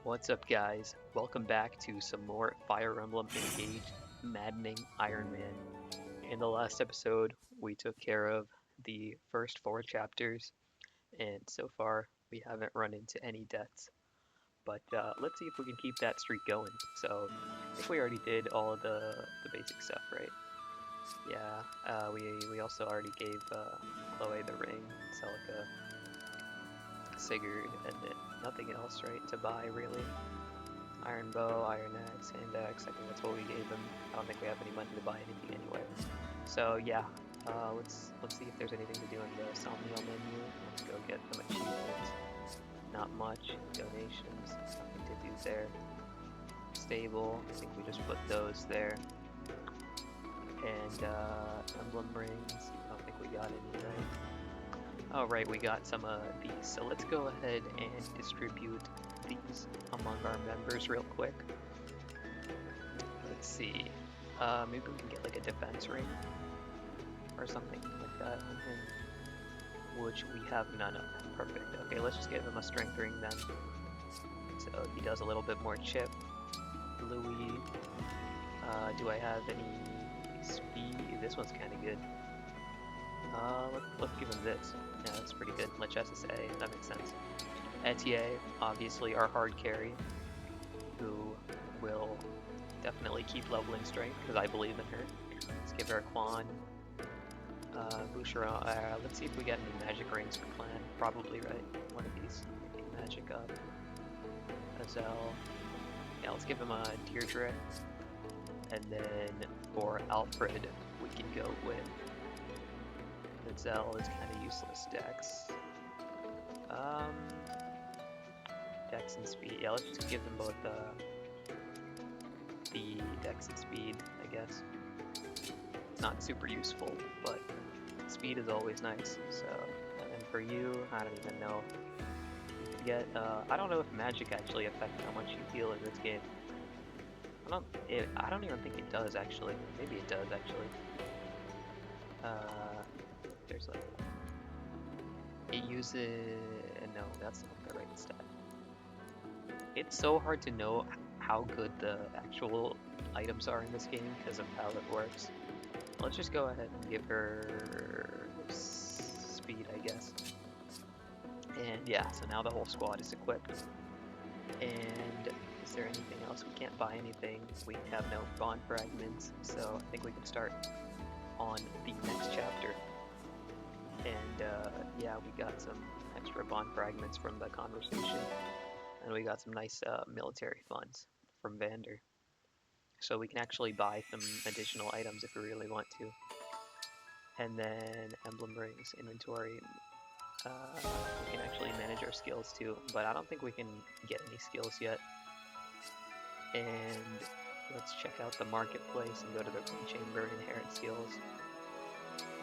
What's up, guys? Welcome back to some more Fire Emblem Engage Maddening Ironman. In the last episode, we took care of the first four chapters, and so far we haven't run into any deaths. But let's see if we can keep that streak going. So I think we already did all of the basic stuff, right? Yeah, we also already gave Chloe the ring, Celica, Sigurd, and then nothing else, right, to buy really. Iron bow, iron axe, hand axe. I think that's what we gave him. I don't think we have any money to buy anything anyway. So yeah, let's see if there's anything to do in the Somniel menu. Let's go get some achievements. Not much. Donations. Nothing to do there. Stable. I think we just put those there. And emblem rings. I don't think we got any, right? Oh right, we got some of these. So let's go ahead and distribute these among our members real quick. Let's see. Maybe we can get like a defense ring or something like that, which we have none of. Perfect. Okay, let's just give him a strength ring then. So he does a little bit more chip. Louis. Do I have any speed? This one's kind of good. Let's give him this. Yeah, that's pretty good. Let's just say that makes sense. Etier, obviously our hard carry, who will definitely keep leveling strength because I believe in her. Let's give her a Quan. Boucheron, let's see if we get any magic rings for Clan. Probably, right? One of these. Maybe magic up. Azel. Yeah, let's give him a Deirdre. And then for Alfred, we can go with Azel is kind of useless. Dex. Dex and speed. Yeah, let's just give them both the Dex and speed, I guess. Not super useful, but speed is always nice. So, and then for you, I don't even know. Yet, I don't know if magic actually affects how much you heal in this game. I don't even think it does actually. Maybe it does actually. There's like it uses. No, that's not the right stat. It's so hard to know how good the actual items are in this game because of how it works. Let's just go ahead and give her speed, I guess. And yeah, so now the whole squad is equipped. And is there anything else? We can't buy anything. We have no bond fragments, so I think we can start on the next chapter. And yeah, we got some extra bond fragments from the conversation. And we got some nice military funds from Vander. So we can actually buy some additional items if we really want to. And then emblem rings, inventory. We can actually manage our skills too, but I don't think we can get any skills yet. And let's check out the marketplace and go to the Ring Chamber, inherit skills.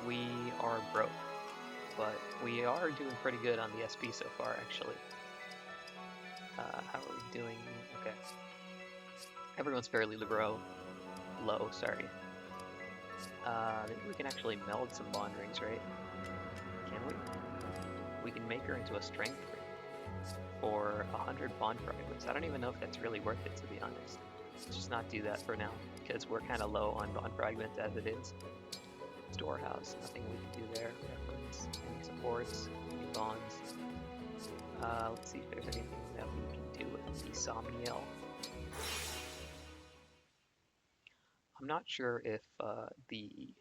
We are broke, but we are doing pretty good on the SP so far, actually. How are we doing? Okay. Everyone's fairly low, sorry. Maybe we can actually meld some bond rings, right? Can we? We can make her into a strength ring for 100 bond fragments. I don't even know if that's really worth it, to be honest. Let's just not do that for now, because we're kind of low on bond fragments as it is. Storehouse, nothing we can do there. Reference, any supports, any bonds. Let's see if there's anything that we can do with the Somniel. I'm not sure if the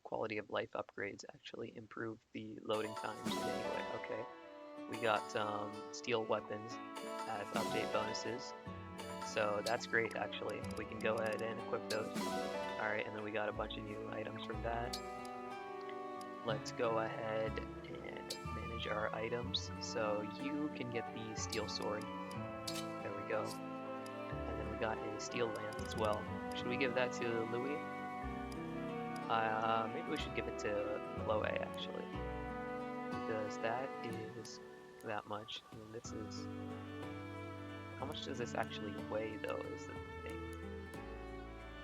quality of life upgrades actually improve the loading times in any way. Okay, we got steel weapons as update bonuses, so that's great actually. We can go ahead and equip those. Alright, and then we got a bunch of new items from that. Let's go ahead and manage our items. So you can get the steel sword. There we go. And then we got a steel lance as well. Should we give that to Louis? Maybe we should give it to Chloe actually. Because that is that much. I mean, this is... How much does this actually weigh though is the thing.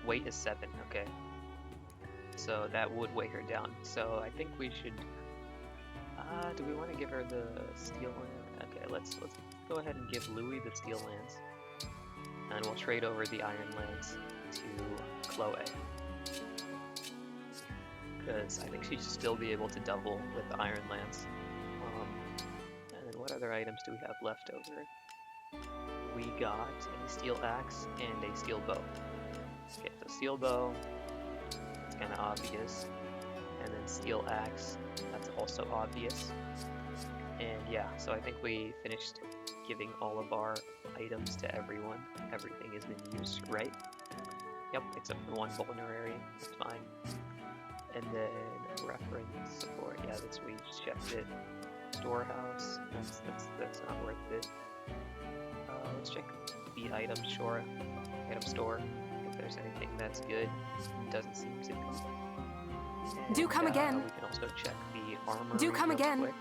Weight is 7, okay. So that would weigh her down. So I think we should... do we want to give her the steel one? Okay, let's go ahead and give Louis the Steel Lance, and we'll trade over the Iron Lance to Chloe, because I think she should still be able to double with the Iron Lance. And then what other items do we have left over? We got a Steel Axe and a Steel Bow. Okay, so Steel Bow, it's kind of obvious, and then Steel Axe, that's also obvious. And yeah, so I think we finished giving all of our items to everyone. Everything has been used, right? Yep, except for one vulnerary, it's fine. And then reference support, yeah, that's we just checked it. Storehouse, that's not worth it. Let's check the item store, if there's anything that's good. Doesn't seem to be. And, Do come again. We can also check the armor. Do come real again. Quick.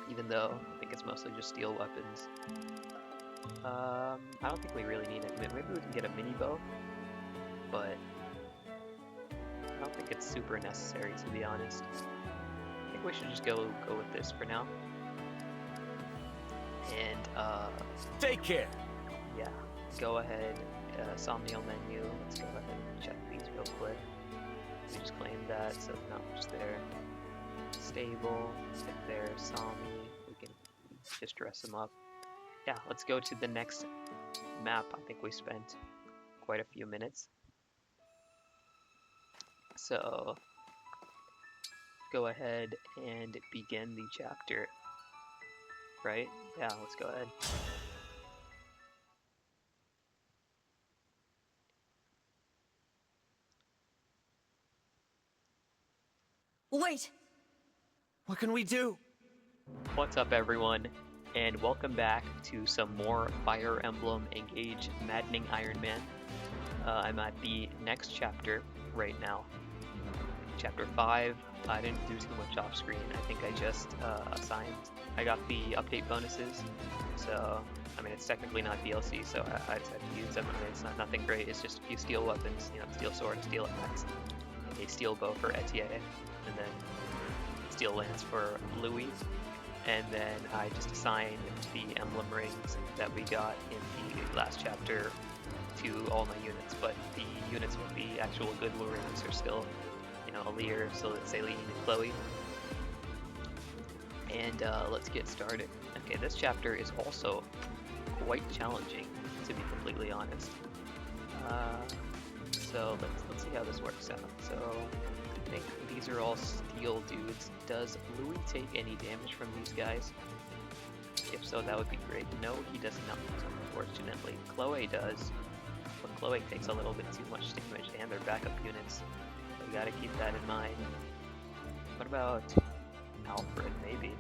Even though I think it's mostly just steel weapons. I don't think we really need it. Maybe we can get a mini bow, but I don't think it's super necessary, to be honest. I think we should just go with this for now. And take care. Yeah, go ahead. Somnial menu. Let's go ahead and check these real quick. We just claimed that, so now we're just there. Stable, sit there, Somni. We can just dress them up. Yeah, let's go to the next map. I think we spent quite a few minutes. So go ahead and begin the chapter. Right? Yeah, let's go ahead. Wait! What can we do? What's up, everyone, and welcome back to some more Fire Emblem Engage Maddening Ironman. I'm at the next chapter right now. Chapter 5. I didn't do too much off screen. I think I just I got the update bonuses, so I mean it's technically not DLC, so I just had to use them. I mean, it's nothing great. It's just a few steel weapons, you know, steel sword, a steel axe, a steel bow for Etienne, and then steel lance for Louis. And then I just assigned the emblem rings that we got in the last chapter to all my units, but the units with the actual good rings are still, you know, Alir, Celine, and Chloe. And let's get started. Okay, this chapter is also quite challenging, to be completely honest. So let's see how this works out. So I think these are all steel dudes. Does Louis take any damage from these guys? If so, that would be great. No, he does not, unfortunately. Chloe does, but Chloe takes a little bit too much damage, and they're backup units. So you gotta keep that in mind. What about Alfred? Maybe.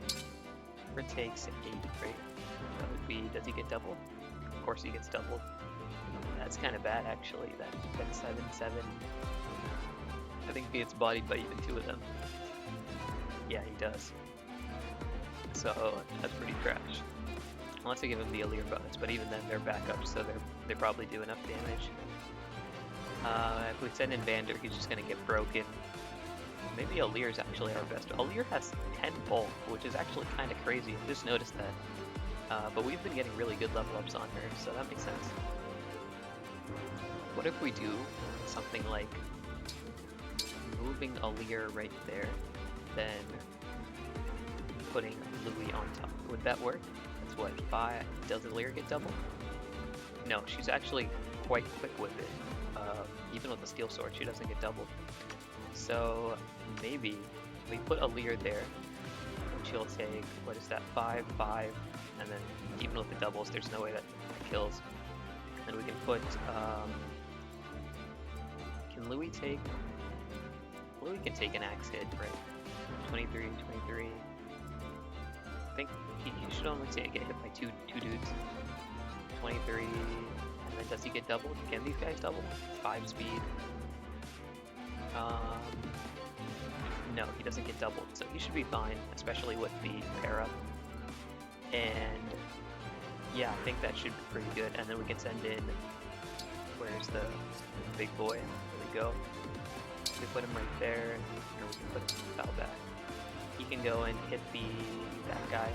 Alfred takes 8, right? That would be, does he get doubled? Of course he gets doubled. That's kind of bad, actually. That's 7-7. I think he gets bodied by even 2 of them. Yeah, he does. So that's pretty trash. Unless I give him the Alir bonus, but even then they're backups, so they probably do enough damage. If we send in Vander, he's just gonna get broken. Maybe Alir's actually our best. Alir has 10 bulk, which is actually kind of crazy. I just noticed that. But we've been getting really good level ups on her, so that makes sense. What if we do something like moving Alir right there, then putting Louis on top? Would that work? That's what, 5? Does Alir get double? No, she's actually quite quick with it. Even with the steel sword, she doesn't get doubled. So maybe we put Alir there, and she'll take, what is that, 5, 5, and then even with the doubles, there's no way that kills. And we can put, can Louis take, Louis can take an axe hit, right? 23, 23. I think he should only get hit by two dudes. 23, and then does he get doubled? Can these guys double? 5 speed. No, he doesn't get doubled, so he should be fine, especially with the pair up. And yeah, I think that should be pretty good. And then we can send in, where's the big boy? There we go. We put him right there, and we can put him back. He can go and hit that guy.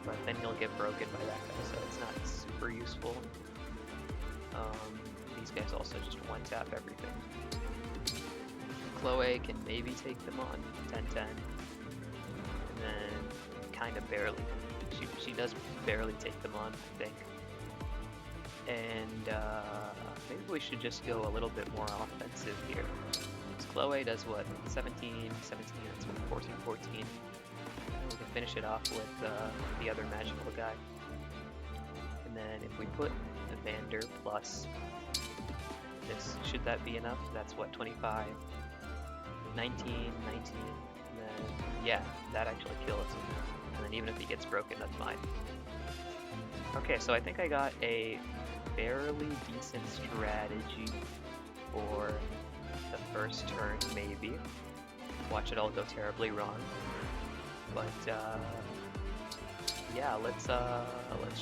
but then he'll get broken by that guy, so it's not super useful. These guys also just one-tap everything. Chloe can maybe take them on 10-10, and then kind of barely. She does barely take them on, I think. And maybe we should just go a little bit more offensive here. So Chloe does what? 17, that's 14, 14. And we can finish it off with the other magical guy. And then if we put Evander plus this, should that be enough? That's what, 25, 19, 19, and then, yeah, that actually kills him. And then even if he gets broken, that's fine. Okay, so I think I got a fairly decent strategy for the first turn, maybe. Watch it all go terribly wrong. But, yeah, let's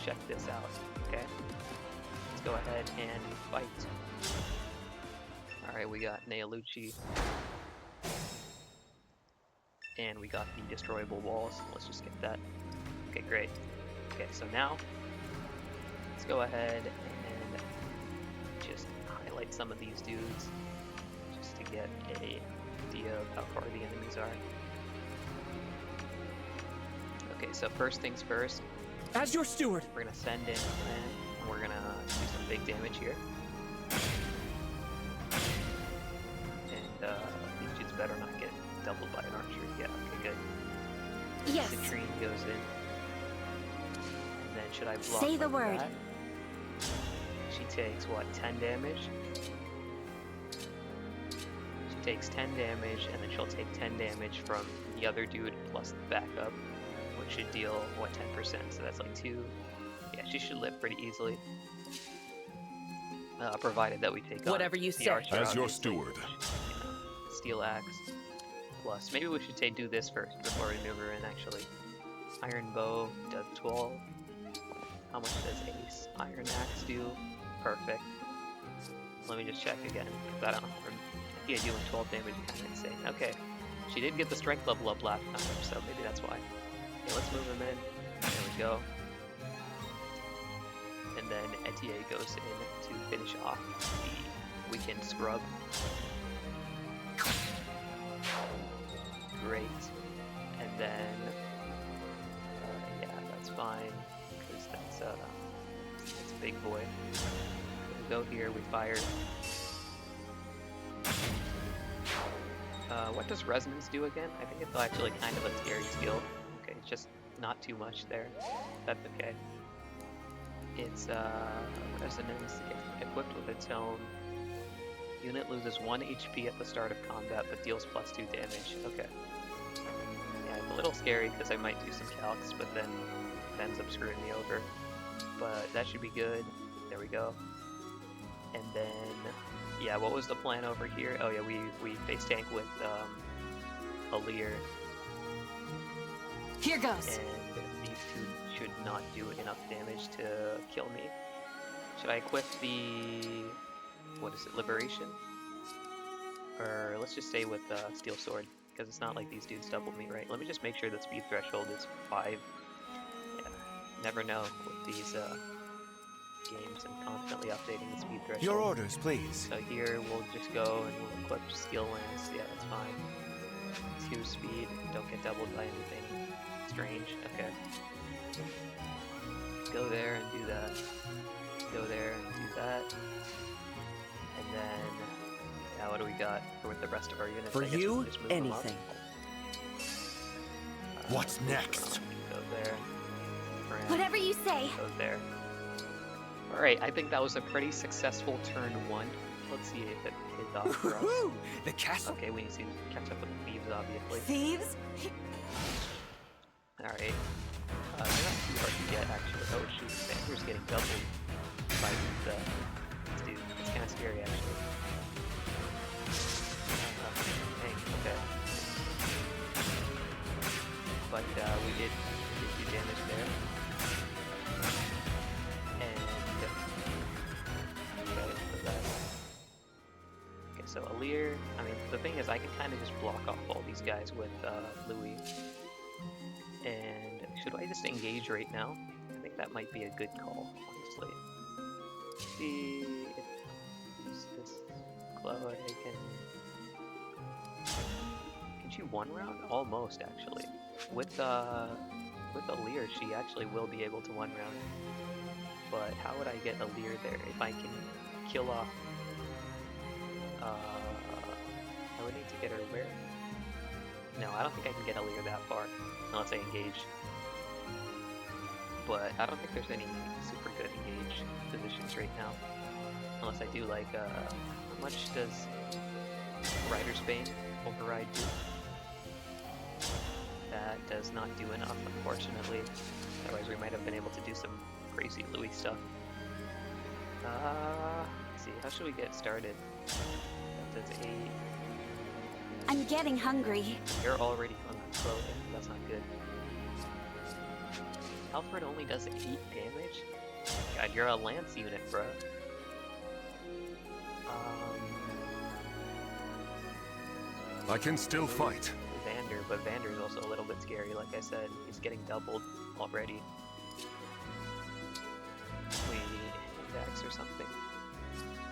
check this out, okay? Let's go ahead and fight. Alright, we got Neolucci. And we got the destroyable walls. Let's just get that. Okay, great. Okay, so now, let's go ahead and just highlight some of these dudes, just to get an idea of how far the enemies are. Okay, so first things first. As your steward. We're gonna send in Clan, and we're gonna do some big damage here. And these dudes better not get doubled by an archer. Yeah, okay, good. Yes. Citrine goes in. And then should I block Say the like word. that? She takes what, 10 damage? She takes 10 damage, and then she'll take 10 damage from the other dude plus the backup, which should deal, what, 10%, so that's like 2. Yeah, she should live pretty easily. Provided that we take Whatever on you the say. archer, As your obviously, steward. Steel axe. Plus, maybe we should do this first before we maneuver in, actually. Iron bow does 12. How much does ace iron axe do? Perfect. Let me just check again, because I don't know. Yeah, doing 12 damage is kind of insane. Okay, she did get the strength level up last time, so maybe that's why. Okay, let's move him in. There we go. And then Etier goes in to finish off the weekend scrub. Great. And then, yeah, that's fine, because that's a big boy. We go here, we fire. What does resonance do again? I think it's actually kind of a scary skill. Okay, it's just not too much there. That's okay. It's resonance equipped with a tone. Unit loses 1 HP at the start of combat, but deals +2 damage. Okay. Yeah, it's a little scary because I might do some calcs, but then it ends up screwing me over. But that should be good. There we go. And then, yeah, what was the plan over here? Oh yeah, we face tank with Alir. Here goes. And these two should not do enough damage to kill me. Should I equip the... what is it, Liberation? Or let's just stay with Steel Sword, because it's not like these dudes doubled me, right? Let me just make sure the speed threshold is 5. Yeah, never know with these games and constantly updating the speed threshold. Your orders, please. So here we'll just go and we'll equip Skill Lance. Yeah, that's fine. 2 speed, don't get doubled by anything strange. Okay. Go there and do that. Go there and do that. And then, yeah, what do we got for with the rest of our units? For I guess we you, can just move them up. anything. What's next? Go there. Fran Whatever you say. goes there. Alright, I think that was a pretty successful turn 1. Let's see if it pays off for us. Woohoo! The castle. Okay, we need to catch up with the thieves, obviously. Thieves? Alright. They're not too hard to get, actually. Oh shoot, Vander's getting doubled by this dude. It's kind of scary, actually. Dang, okay. But we did do damage there. And okay, so that. Okay, so Alir. I mean, the thing is, I can kind of just block off all these guys with Louis. And Should I just engage right now? I think that might be a good call, honestly. See if use this Chloe can she one round? Almost, actually. With Alear, she actually will be able to one round. But how would I get Alear there if I can kill off? I would need to get her where? No, I don't think I can get Alear that far unless I engage. But I don't think there's any super good engage positions right now. Unless I do like, how much does Rider's Bane override do? That does not do enough, unfortunately. Otherwise we might have been able to do some crazy Louis stuff. Let's see, how should we get started? That does 8. I'm getting hungry. You're already hungry, Chloe. That's not good. Alfred only does 8 damage? God, you're a lance unit, bro. I can still fight. Vander, but Vander's also a little bit scary, like I said. He's getting doubled already. We index or something.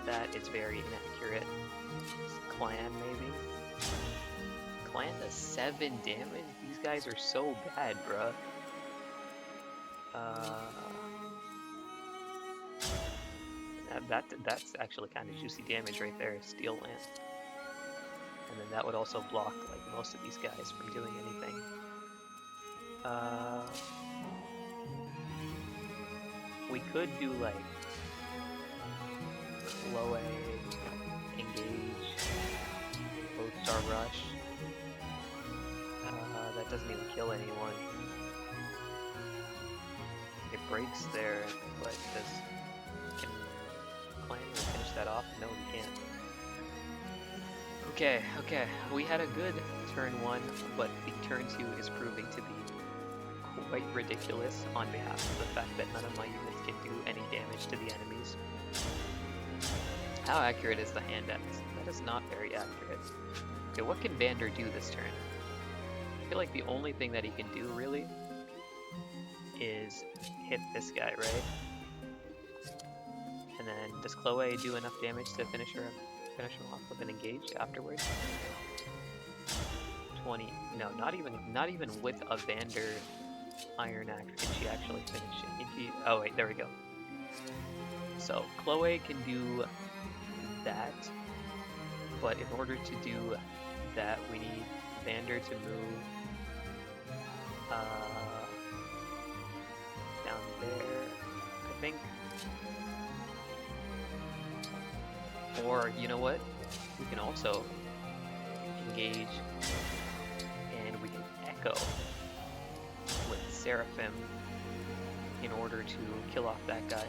That is very inaccurate. Clan, maybe? Clan does 7 damage? These guys are so bad, bruh. That's actually kind of juicy damage right there, Steel Lance. And then that would also block like most of these guys from doing anything. We could do like Chloe, engage, Lodestar Rush. That doesn't even kill anyone. It breaks there, but can Clan finish that off? No, he can't. Okay, we had a good turn 1, but the turn 2 is proving to be quite ridiculous on behalf of the fact that none of my units can do any damage to the enemies. How accurate is the hand axe? That is not very accurate. Okay, what can Vander do this turn? I feel like the only thing that he can do, really, is hit this guy, right? And then, does Chloe do enough damage to finish him off with an engage afterwards? 20. No, not even with a Vander Iron Axe can she actually finish it. Oh wait, there we go. So Chloe can do that, but in order to do that, we need Vander to move down there, I think. Or, you know what? We can also engage and we can echo with Seraphim in order to kill off that guy.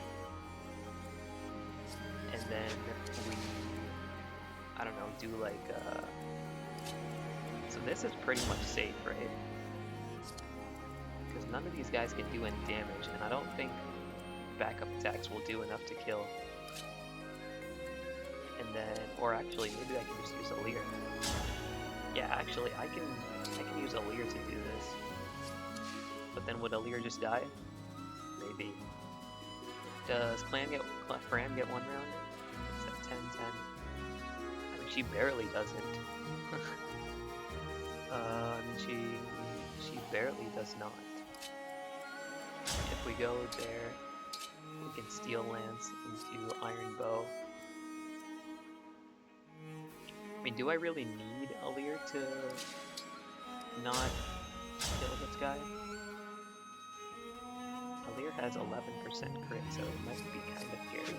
And then we, I don't know, do like, so this is pretty much safe, right? Because none of these guys can do any damage, and I don't think backup attacks will do enough to kill. And then, or actually, maybe I can just use Alear. Yeah, actually, I can use Alear to do this. But then would Alear just die? Maybe. Does Fran get 1 round? Is that 10-10? I mean, she barely doesn't. She barely does not. If we go there, we can Steel Lance into Iron Bow. I mean, do I really need Alear to not kill this guy? Alear has 11% crit, so it might be kind of scary.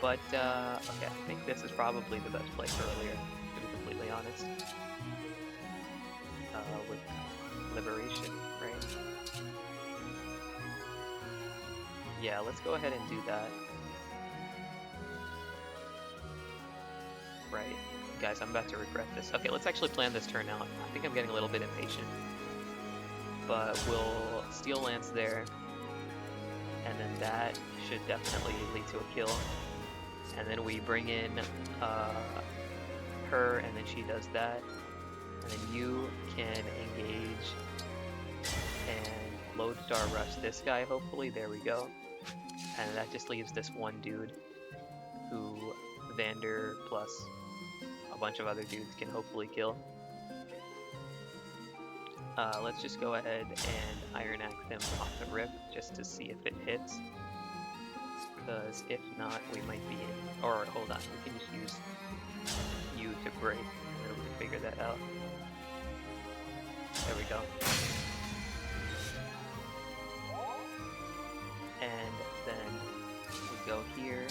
But, okay, I think this is probably the best play for Alear, to be completely honest. With Liberation, right? Yeah, let's go ahead and do that. Right. Guys, I'm about to regret this. Okay, let's actually plan this turn out. I think I'm getting a little bit impatient. But we'll Steel Lance there. And then that should definitely lead to a kill. And then we bring in her, and then she does that. And then you can engage and load star rush this guy, hopefully. There we go. And that just leaves this one dude who Vander plus a bunch of other dudes can hopefully kill. Let's just go ahead and Iron Axe him off the rip just to see if it hits. Because if not, we might be in. Or hold on, we can just use you to break and then we can figure that out. There we go. And then we go here,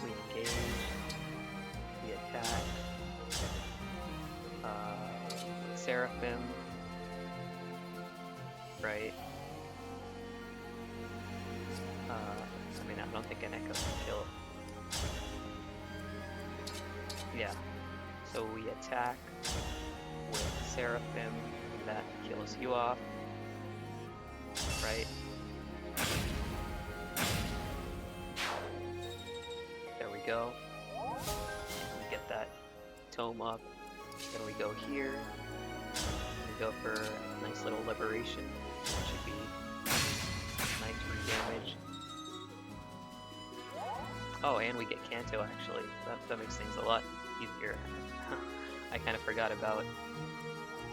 we engage, we attack, Seraphim, right? I mean, I don't think an Echo can kill. Yeah, so we attack with Seraphim, and that kills you off, right? There we go. We get that tome up. Then we go here. We go for a nice little liberation. That should be nice re-damage. Oh, and we get Kanto actually. That makes things a lot easier. I kind of forgot about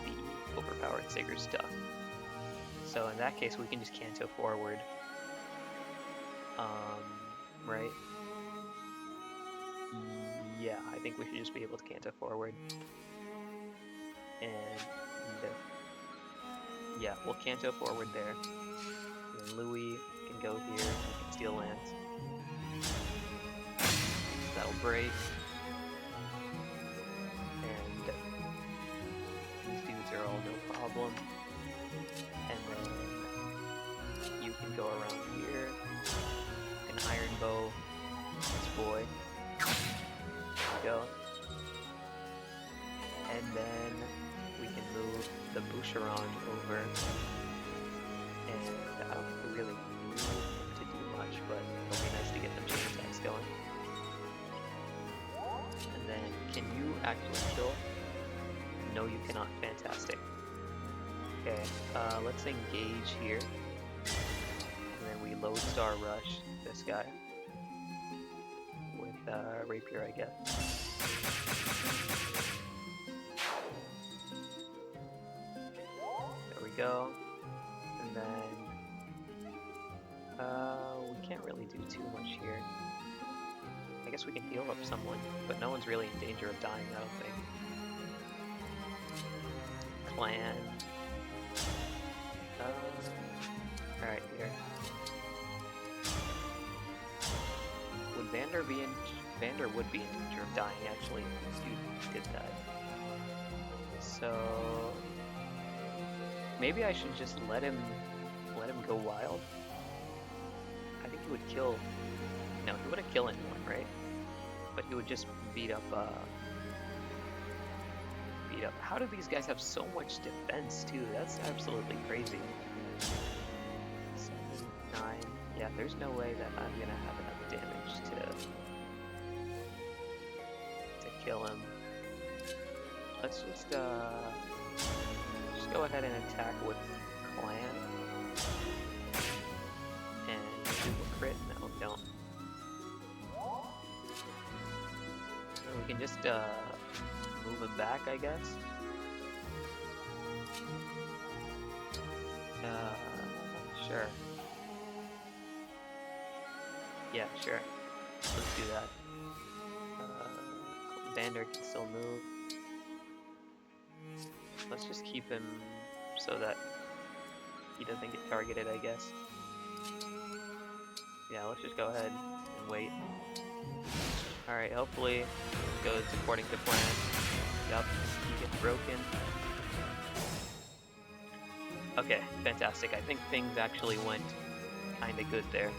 the overpowered Sigurd stuff. So in that case, we can just Kanto forward. Right? Yeah, I think we should just be able to Kanto forward. And yeah, we'll Kanto forward there. And then Louis can go here, he can steal lands. That'll break. And these dudes are all no problem. And then you can go around here. An Iron Bow this boy. There we go. And then we can move the Boucheron over. And I don't think we really need to do much, but it'll be nice to get them chain attacks going. And then, can you actually kill? No, you cannot. Fantastic. Okay, let's engage here. And then we load star rush this guy. With Rapier, I guess. There we go. And then we can't really do too much here. I guess we can heal up someone, but no one's really in danger of dying, I don't think. Clan. Alright, here. Would Vander be in... Vander would be in danger of dying, actually. This dude did that. So... maybe I should just let him go wild? I think he would kill... No, he wouldn't kill anyone, right? But he would just beat up, How do these guys have so much defense, too? That's absolutely crazy. 7, 9... Yeah, there's no way that I'm gonna have enough damage to kill him. Let's just go ahead and attack with Clan. And do a crit? No, don't. And we can just move him back, I guess. Sure. Yeah, sure. Let's do that. Vander can still move. Let's just keep him so that he doesn't get targeted, I guess. Yeah, let's just go ahead and wait. Alright, hopefully it goes according to plan. Yep, he gets broken. Okay, fantastic. I think things actually went kinda good there.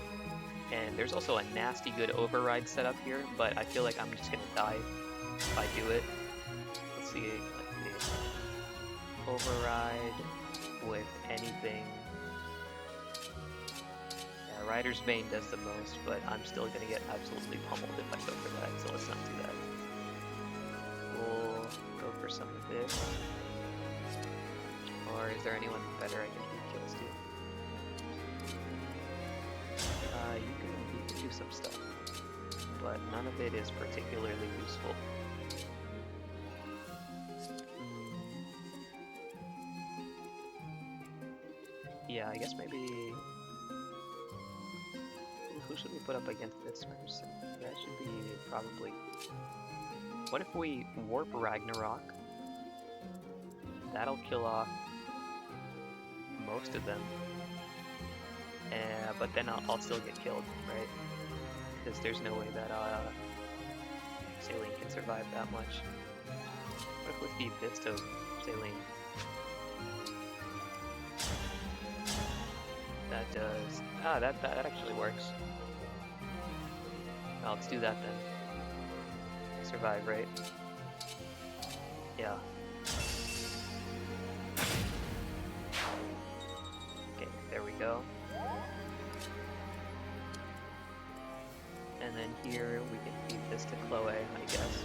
And there's also a nasty good override setup here, but I feel like I'm just gonna die if I do it. Let's see. Override with anything. Yeah, Rider's Bane does the most, but I'm still gonna get absolutely pummeled if I go for that, so let's not do that. We'll go for some of this. Or is there anyone better I can do kills to? some stuff, but none of it is particularly useful. Yeah, I guess maybe... Who should we put up against this person? That should be probably... What if we warp Ragnarok? That'll kill off most of them. But then I'll still get killed, right? Because there's no way that Saline can survive that much. What if we feed this to Saline? That does... Ah, that actually works. Well, let's do that then. Survive, right? Yeah. Okay, there we go. And then here we can feed this to Chloe, I guess.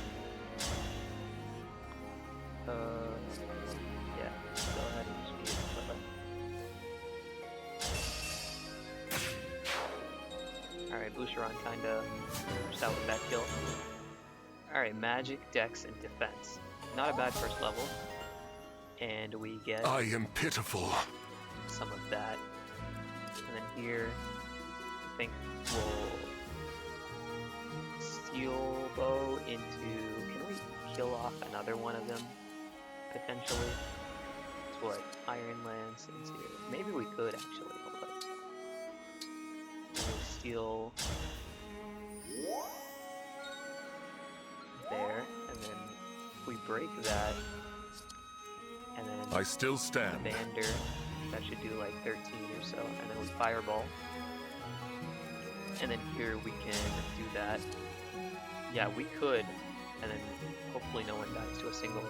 Yeah, go ahead and just feed it to Chloe. Alright, Boucheron kinda pushed out with that kill. Alright, magic, dex, and defense. Not a bad first level. And we get... I am pitiful. Some of that. And then here, I think we'll steel bow into... Can we kill off another one of them? Potentially? It's what? Iron Lance into... Maybe we could actually. Hold up. We'll steal... there, and then if we break that, and then I still stand. Vander, that should do like 13 or so, and then we fireball, and then here we can do that. Yeah, we could, and then hopefully no one dies to a single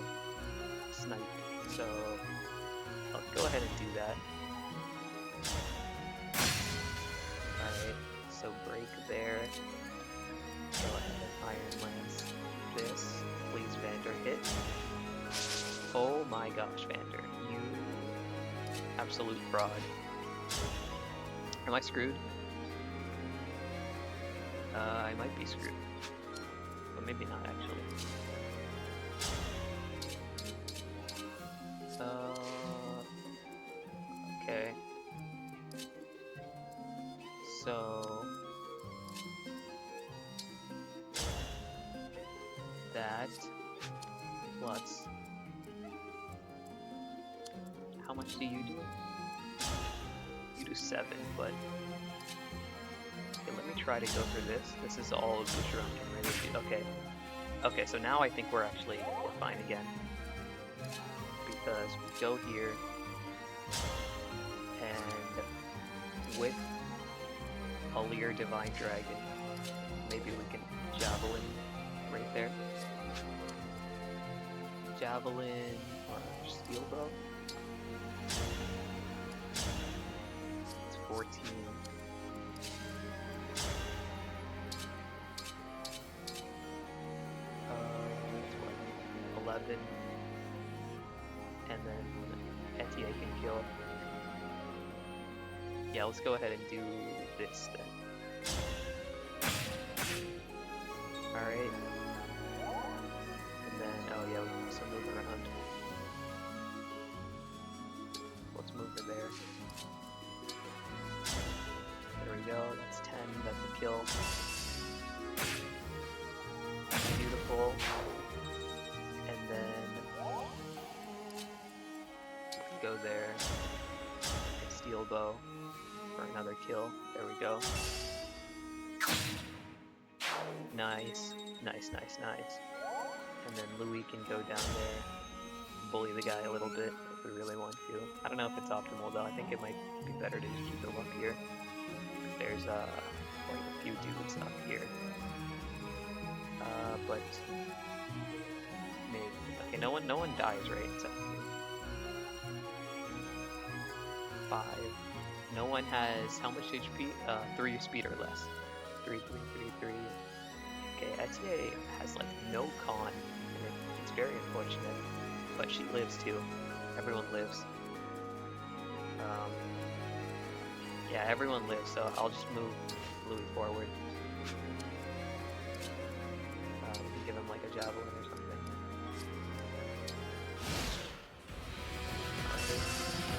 snipe. So let's go ahead and do that. Alright, so break there. Go ahead and Iron Lance this. Please, Vander, hit. Oh my gosh, Vander. You absolute fraud. Am I screwed? I might be screwed. But maybe not, actually. Okay. So... that plus how much do you do? You do 7, but okay, let me try to go through this. This is all Boucheron can really do. Okay, so now I think we're fine again, because we go here and with Alir Divine Dragon, maybe we can Javelin right there. Javelin or steel bow. It's 14. It's what? 11. And then Etier can kill. Yeah, let's go ahead and do this then. Alright. And then, oh yeah, we can also move around. Let's move her there. There we go, that's 10, that's a kill. Beautiful. And then, we can go there. And steel bow for another kill. There we go. Nice. And then Louis can go down there, bully the guy a little bit if we really want to. I don't know if it's optimal though. I think it might be better to just keep him up here. There's like a few dudes up here. But maybe. Okay, no one dies, right? Except 5. No one has how much HP? 3 speed or less. 3. Okay, Etier has like no con, and it's very unfortunate, but she lives too. Everyone lives. Yeah, everyone lives, so I'll just move Louis forward. him like a javelin or something.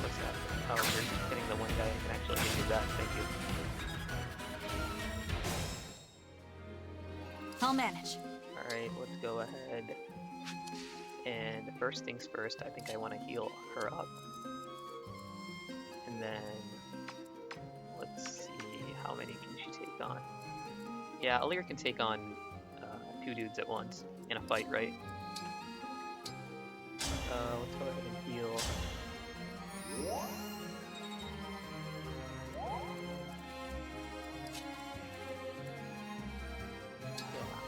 What's that? Oh, you're hitting the one guy who can actually hit you back. Thank you. I'll manage. Alright, let's go ahead. And first things first, I think I want to heal her up. And then, let's see, how many can she take on? Yeah, Alir can take on 2 dudes at once in a fight, right? Let's go ahead and heal.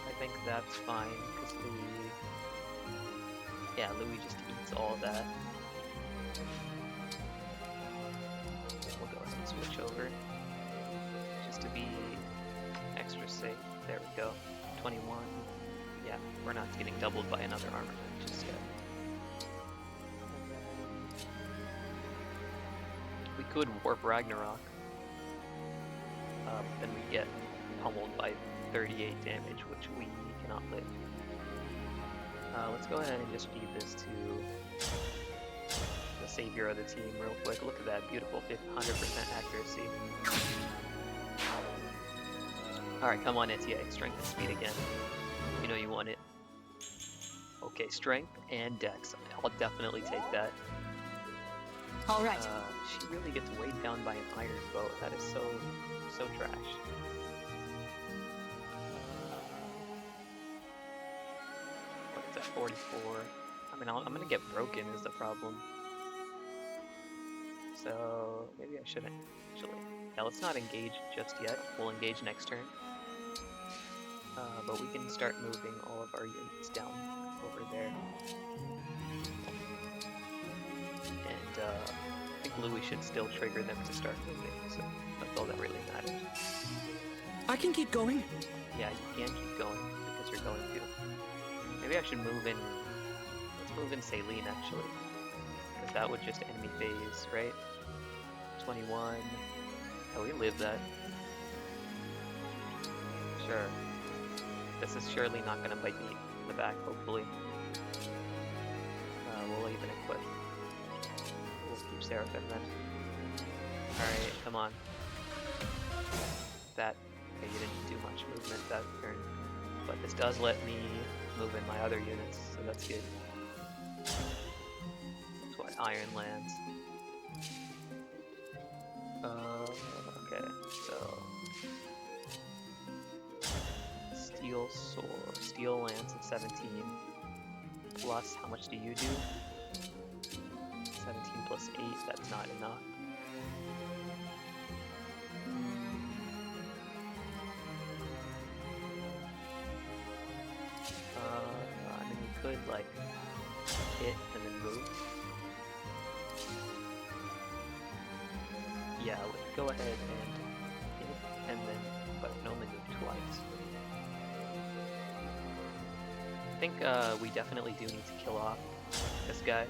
I think that's fine, because Louis... Yeah, Louis just eats all of that. We'll go ahead and switch over, just to be extra safe. There we go. 21. Yeah, we're not getting doubled by another armor just yet. We could warp Ragnarok, but then we get pummeled by 38 damage, which we cannot live. Let's go ahead and just feed this to the savior of the team real quick. Look at that beautiful 100% accuracy. Alright, come on, Etienne. Strength and speed again. You know you want it. Okay, strength and dex. I'll definitely take that. All right. She really gets weighed down by an iron bow. That is so trash. What is that, 44? I mean, I'm gonna get broken is the problem. So, maybe I shouldn't, actually. Yeah, let's not engage just yet. We'll engage next turn. But we can start moving all of our units down over there. And, I think Louis should still trigger them to start moving, so that's all that really matters. I can keep going. Yeah, you can keep going, because you're going to. Maybe I should move in... Let's move in Saline, actually. Because that would just enemy phase, right? 21... Oh, we live that. Sure. This is surely not going to bite me in the back, hopefully. We'll even equip. We'll keep Seraphim then. Alright, come on. That... Okay, you didn't do much movement that turn. But this does let me move in my other units, so that's good. That's why Iron lands. Okay, so... Steel sword, steel lance at 17. Plus, how much do you do? 17 plus 8, that's not enough. I mean, we could, like, hit and then move. Yeah, let's go ahead and hit, and then, but can only move twice. I think we definitely do need to kill off this guy,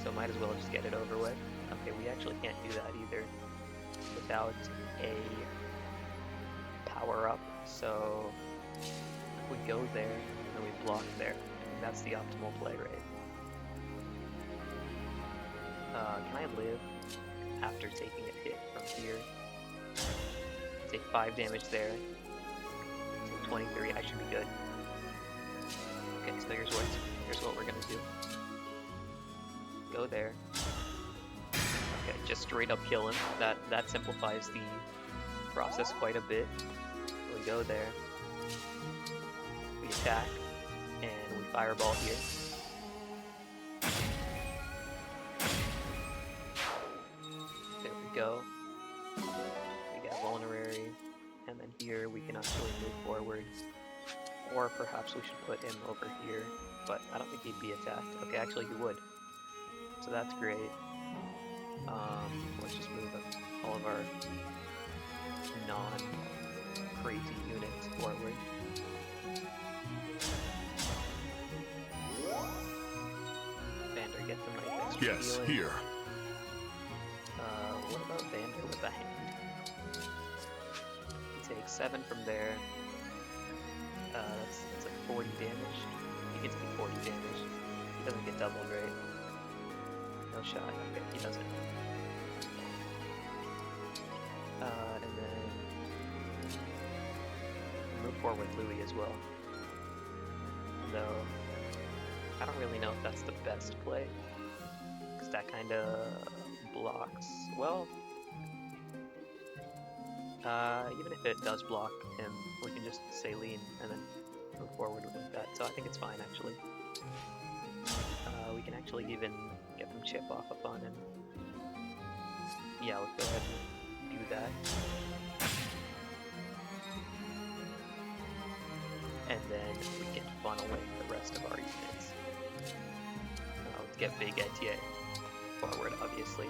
so might as well just get it over with. Okay, we actually can't do that either without a power-up, so if we go there, and we block there, that's the optimal play, right? Can I live after taking a hit from here? Take 5 damage there, take 23, I should be good. Okay, so here's what we're gonna do. Go there. Okay, just straight up kill him. That simplifies the process quite a bit. We go there. We attack, and we fireball here. There we go. We get a vulnerary, and then here we can actually move forward. Or perhaps we should put him over here, but I don't think he'd be attacked. Okay, actually he would. So that's great. Let's just move all of our non-crazy units forward. Vander gets a nice extra Yes, healing. here. What about Vander with a hand? He takes 7 from there. That's like 40 damage. He gets me 40 damage. He doesn't get doubled, right? No shot. Okay, he doesn't. And then move forward with Louis as well. Though I don't really know if that's the best play, because that kind of blocks. Well, even if it does block him, we can just say lean and then move forward with that. So I think it's fine actually. We can actually even get them chip off upon him. Yeah, let's go ahead and do that. And then we can funnel in the rest of our units. Let's get Big Etier forward, obviously.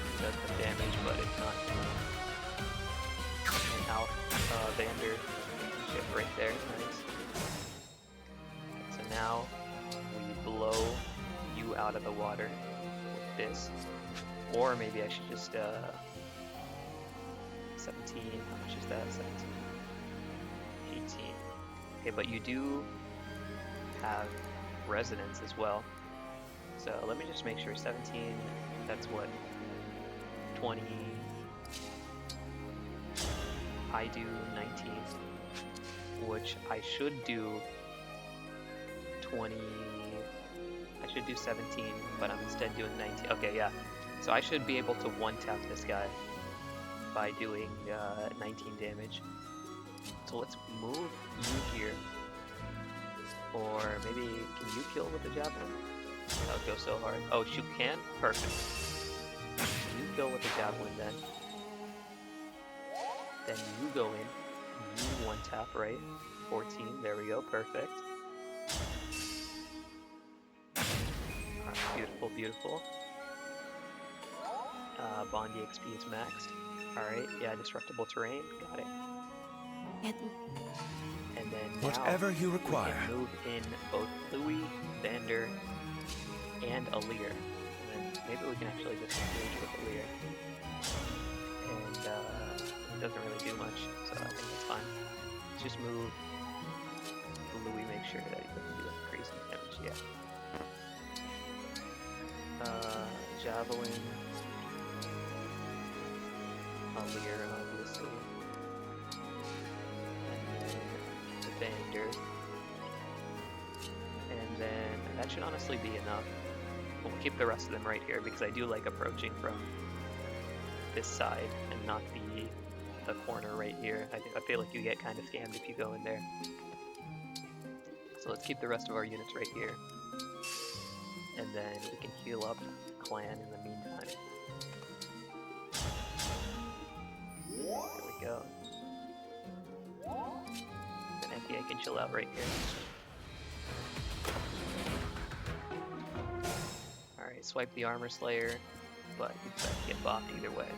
He does some damage, but it's not. And out, Vander, ship right there, nice. So now we blow you out of the water with this. Or maybe I should just, 17, how much is that? 17, 18. Okay, but you do have resonance as well. So let me just make sure, 17, that's what, 20, I do 19, which I should do 20, I should do 17, but I'm instead doing 19, okay, yeah. So I should be able to one-tap this guy by doing 19 damage. So let's move you here. Or maybe, can you kill with the javelin? That would go so hard. Oh, you can? Perfect. You kill with the javelin then. Then you go in. You one-tap, right? 14, there we go, perfect. Alright, beautiful, beautiful. Bond EXP is maxed. Alright, yeah, disruptible terrain, got it. And then now Whatever you require. we can move in both Louis, Vander, and Alir. And then maybe we can actually just engage with Alir. And it doesn't really do much, so I think that's fine. Let's just move Louis, make sure that he doesn't do any crazy damage yet. Javelin. Alir, obviously. And then the Vander. And then that should honestly be enough. We'll keep the rest of them right here because I do like approaching from this side and not the corner right here. I feel like you get kind of scammed if you go in there. So let's keep the rest of our units right here. And then we can heal up Clan in the meantime. There we go. And FBA can chill out right here. Alright, swipe the Armor Slayer, but you better get bopped either way.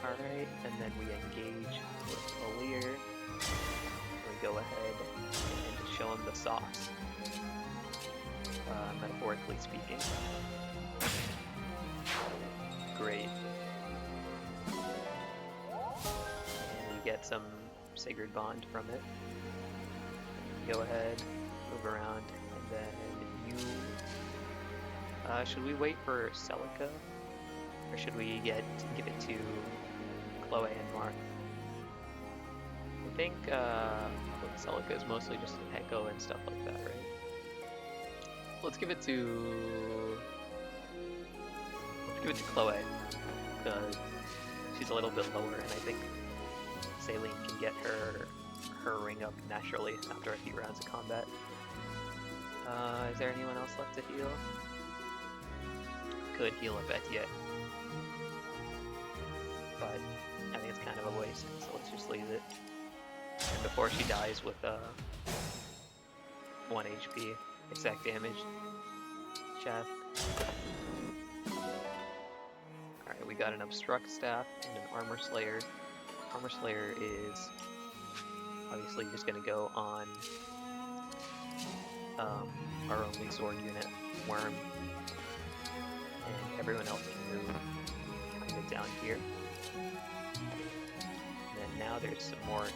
Alright, and then we engage with Alir. We go ahead and show him the sauce. Metaphorically speaking. Great. And we get some Sacred Bond from it. Go ahead, move around, and then you... should we wait for Celica? Or should we give it to Chloe and Mark? I think Celica is mostly just an echo and stuff like that, right? Let's give it to Chloe, because she's a little bit lower, and I think Saline can get her ring up naturally after a few rounds of combat. Is there anyone else left to heal? Could heal up Etier, but I think it's kind of a waste, so let's just leave it. And before she dies with 1 HP, exact damage, shaft. Alright, we got an Obstruct Staff and an Armor Slayer. Armor Slayer is obviously just going to go on our only sword unit, Worm, and everyone else can move kind of down here. And then now there's some more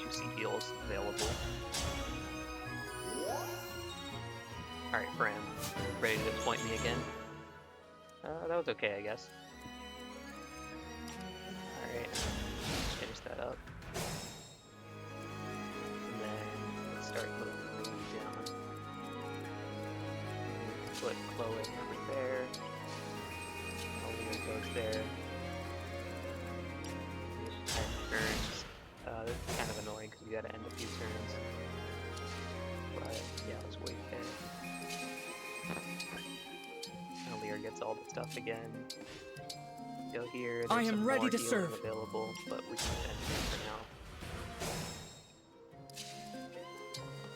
juicy heals available. Alright, Bram, ready to point me again? That was okay, I guess. Alright, finish that up. And then let's start moving down. Put Chloe over there. Alina goes there. Just 10 turns. This is kind of annoying because we gotta end a few turns. But yeah, let's wait there. Alina gets all the stuff again. Go here. There's I am some ready more to healing serve. available, but we can end here for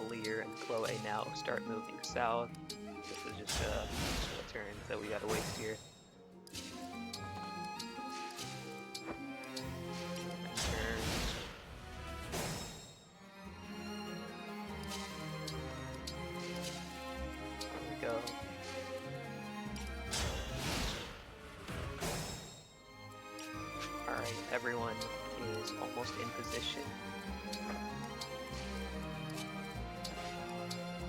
now. Alina and Chloe now start moving south. This is just a turn that we gotta waste here. Turn. There we go. Alright, everyone is almost in position.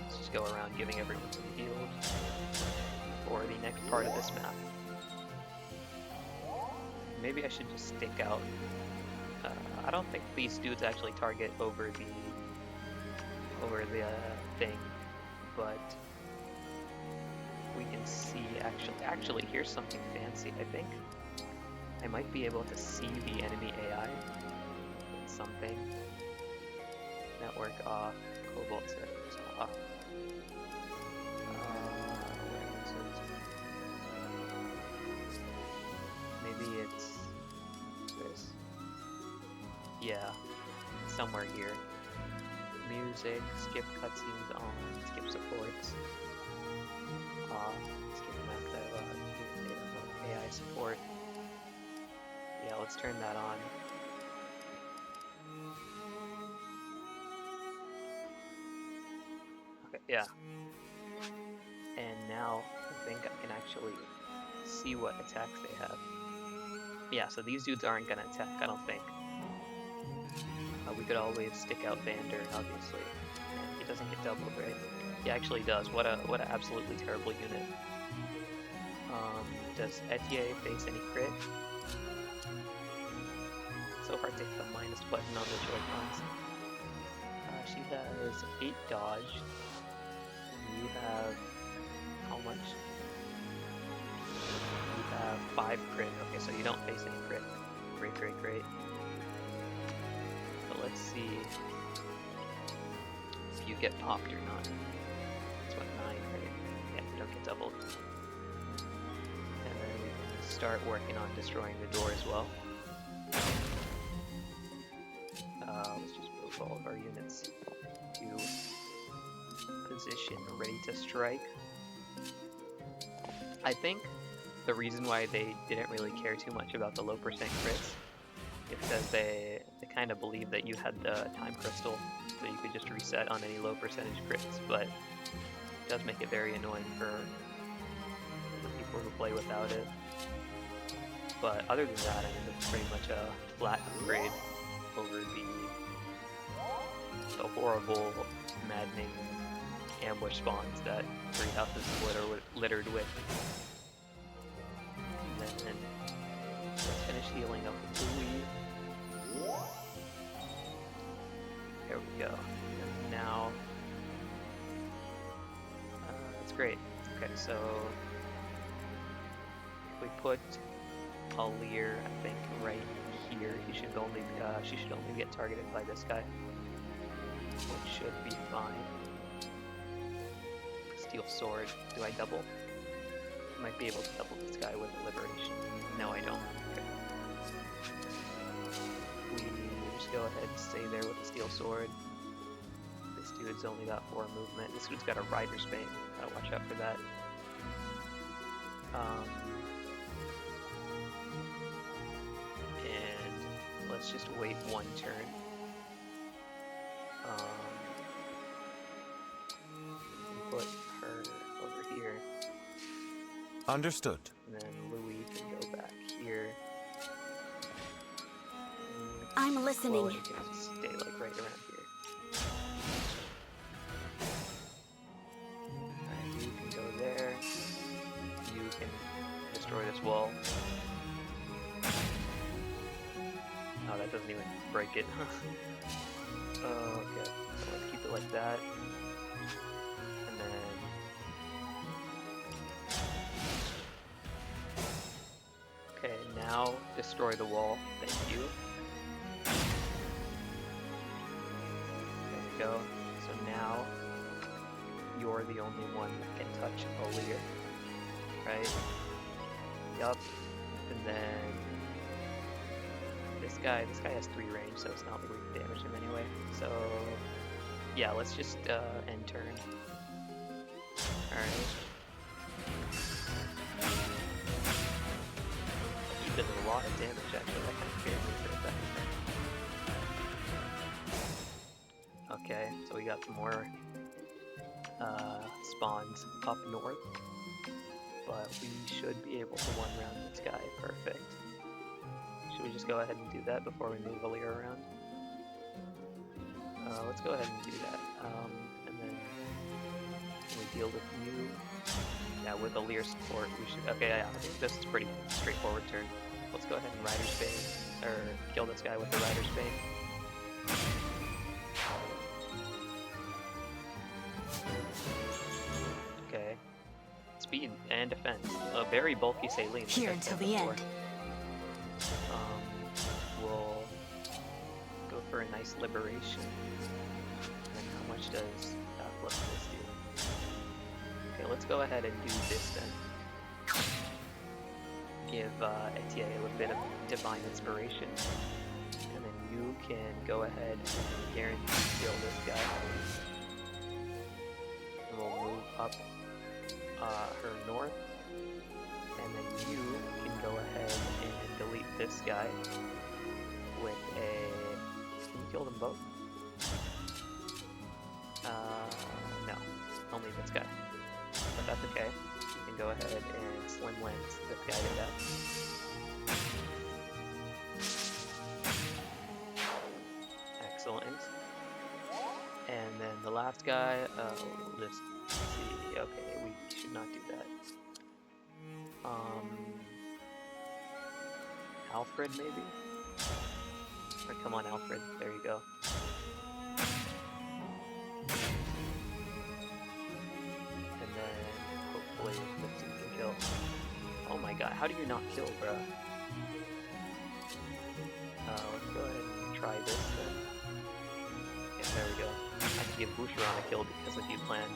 Let's just go around giving everyone some heals for the next part of this map. Maybe I should just stick out. I don't think these dudes actually target over the thing, but we can see actually here's something fancy. I think I might be able to see the enemy AI. Something. Network off. Cobalt servers off. Where is it? Maybe it's this. Yeah, somewhere here. Music, skip cutscenes on, skip supports. Off, skip map dialogue, AI support. Yeah, let's turn that on. Okay, yeah. And now I think I can actually see what attacks they have. Yeah, so these dudes aren't gonna attack, I don't think. We could always stick out Vander, obviously. And he doesn't get doubled, right? He actually does. What a absolutely terrible unit. Does Etier face any crit? So hard to hit the minus button on the Joy-Cons. She has 8 dodge. You have how much? You have 5 crit. Okay, so you don't face any crit. Great, great, great. But let's see if you get popped or not. That's what, 9, right? Yeah, you don't get doubled. And then we can start working on destroying the door as well. Let's just move all of our units to position, ready to strike. I think the reason why they didn't really care too much about the low percent crits is because they kind of believed that you had the time crystal, so you could just reset on any low percentage crits, but it does make it very annoying for the people who play without it. But other than that, I mean, it's pretty much a flat upgrade over the horrible, maddening ambush spawns that 3 houses is littered with. And then let's finish healing up with Louis. There we go. And now, that's great. Okay, so if we put Alir, I think, right here, she should only get targeted by this guy, which should be fine. Steel sword. Do I double? I might be able to double this guy with liberation. No, I don't. Okay. We just go ahead and stay there with the steel sword. This dude's only got 4 movement. This dude's got a rider's bane. Gotta watch out for that. And let's just wait 1 turn. put her over here. Understood. And then Louis can go back here. I'm listening. Chloe can stay like right around here. Alright, you can go there. You can destroy this wall. Oh, that doesn't even break it. Okay, so let's keep it like that. And then... Okay, now destroy the wall. Thank you. There we go. So now you're the only one that can touch Aaliyah. Right? Yup. And then this guy has 3 range, so it's not like we can damage him anyway. So yeah, let's just end turn. Alright. He does a lot of damage actually, that kind of scared me for a second. Okay, so we got some more spawns up north. But we should be able to one-round this guy. Perfect. Should we just go ahead and do that before we move Aaliyah around? Let's go ahead and do that. And then we deal with you. Yeah, with Aaliyah support, we should... Okay, yeah, I think this is pretty straightforward turn. Let's go ahead and Rider's Bane, or kill this guy with the Rider's Bane. Okay. Speed and defense. A very bulky Saline. Here like until said the before. end. We'll go for a nice liberation. And how much does flip this do? Okay, let's go ahead and do this then. Give Etienne a little bit of divine inspiration. And then you can go ahead and guarantee kill this guy. And we'll move up her north. And then you can go ahead and delete this guy with a... Can you kill them both? No. Only this guy. But that's okay. You can go ahead and slim lens this guy to death. Excellent. And then the last guy, we'll just see. Okay, we should not do that. Alfred, maybe? Or come on, Alfred. There you go. And then, hopefully, this dude can kill. Oh my god, how do you not kill, bruh? Let's go ahead and try this then. Yeah, there we go. I can give Boucheron a kill because of you plan.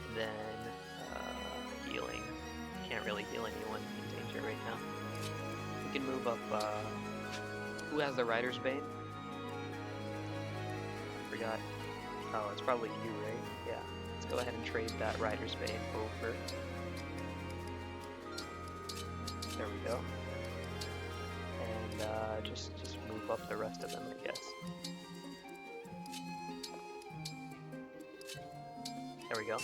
And then, healing. Can't really heal anyone in danger right now. We can move up, who has the Rider's Bane? Forgot. Oh, it's probably you, right? Yeah. Let's go ahead and trade that Rider's Bane over. There we go. And, just move up the rest of them, I guess. There we go.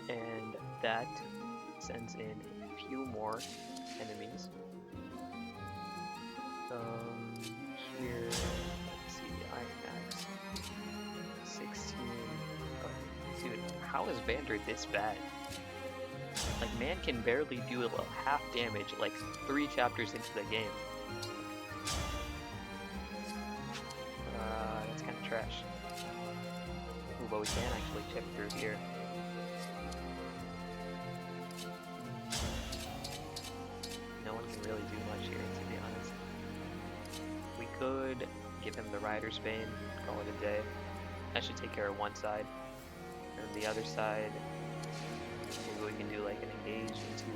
And that sends in a few more enemies. Here, let's see, Iron Axe, 16. Oh, dude, how is Vander this bad? Like, man can barely do a half damage, like 3 chapters into the game. That's kind of trash. Ooh, but we can actually check through here. No one can really do much here, to be honest. We could give him the Rider's Bane, call it a day. That should take care of one side. And the other side, maybe we can do like an engage into...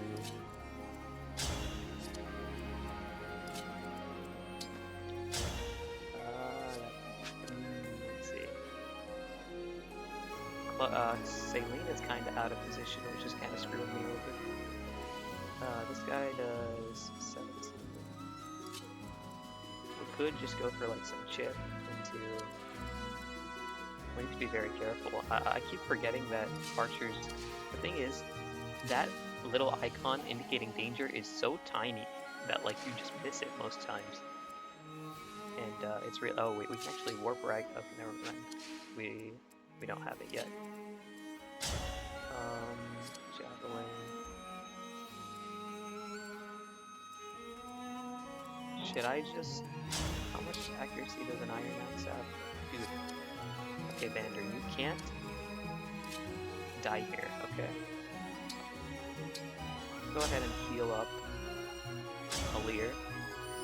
let's see. Saline is kind of out of position, which is kind of screwing me over. This guy does 17. We could just go for like some chip into... We need to be very careful. I keep forgetting that archers... The thing is, that little icon indicating danger is so tiny that like you just miss it most times. And it's real. Oh wait, we can actually warp right. Okay, never mind. We don't have it yet. Javelin. Should I just... How much accuracy does an Iron Axe have? Dude. Okay, Vander, you can't die here, okay? Go ahead and heal up Alir.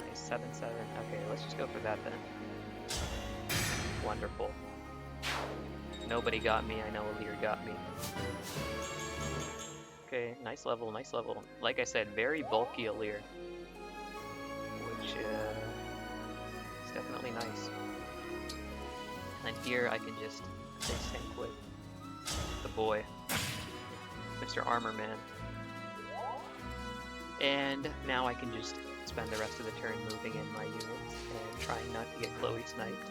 Nice, 7-7. Okay, let's just go for that then. Wonderful. Nobody got me, I know Alir got me. Okay, nice level, nice level. Like I said, very bulky Alir. Which is definitely nice. And here I can just sync with the boy, Mr. Armor Man. And now I can just spend the rest of the turn moving in my units and trying not to get Chloe sniped.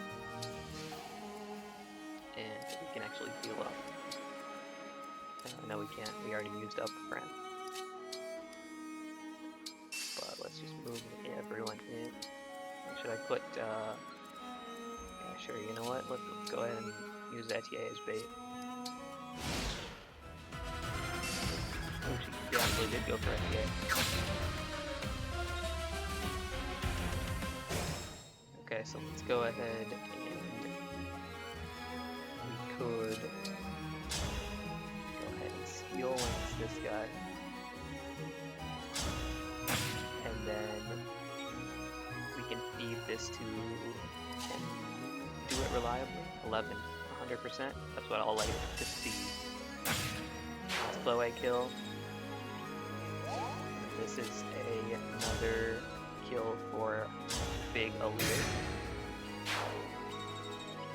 And we can actually heal up. No, we can't. We already used up Fran. But let's just move everyone in. Should I put, yeah, sure, you know what? Let's go ahead and use Etier as bait. Oh, she actually did go for Etier. Okay, so let's go ahead and we could go ahead and steal lance this guy. And then we can feed this to and do it reliably. 11, 100%. That's what I'll like to see. Slow A kill. This is another kill for Big Alir.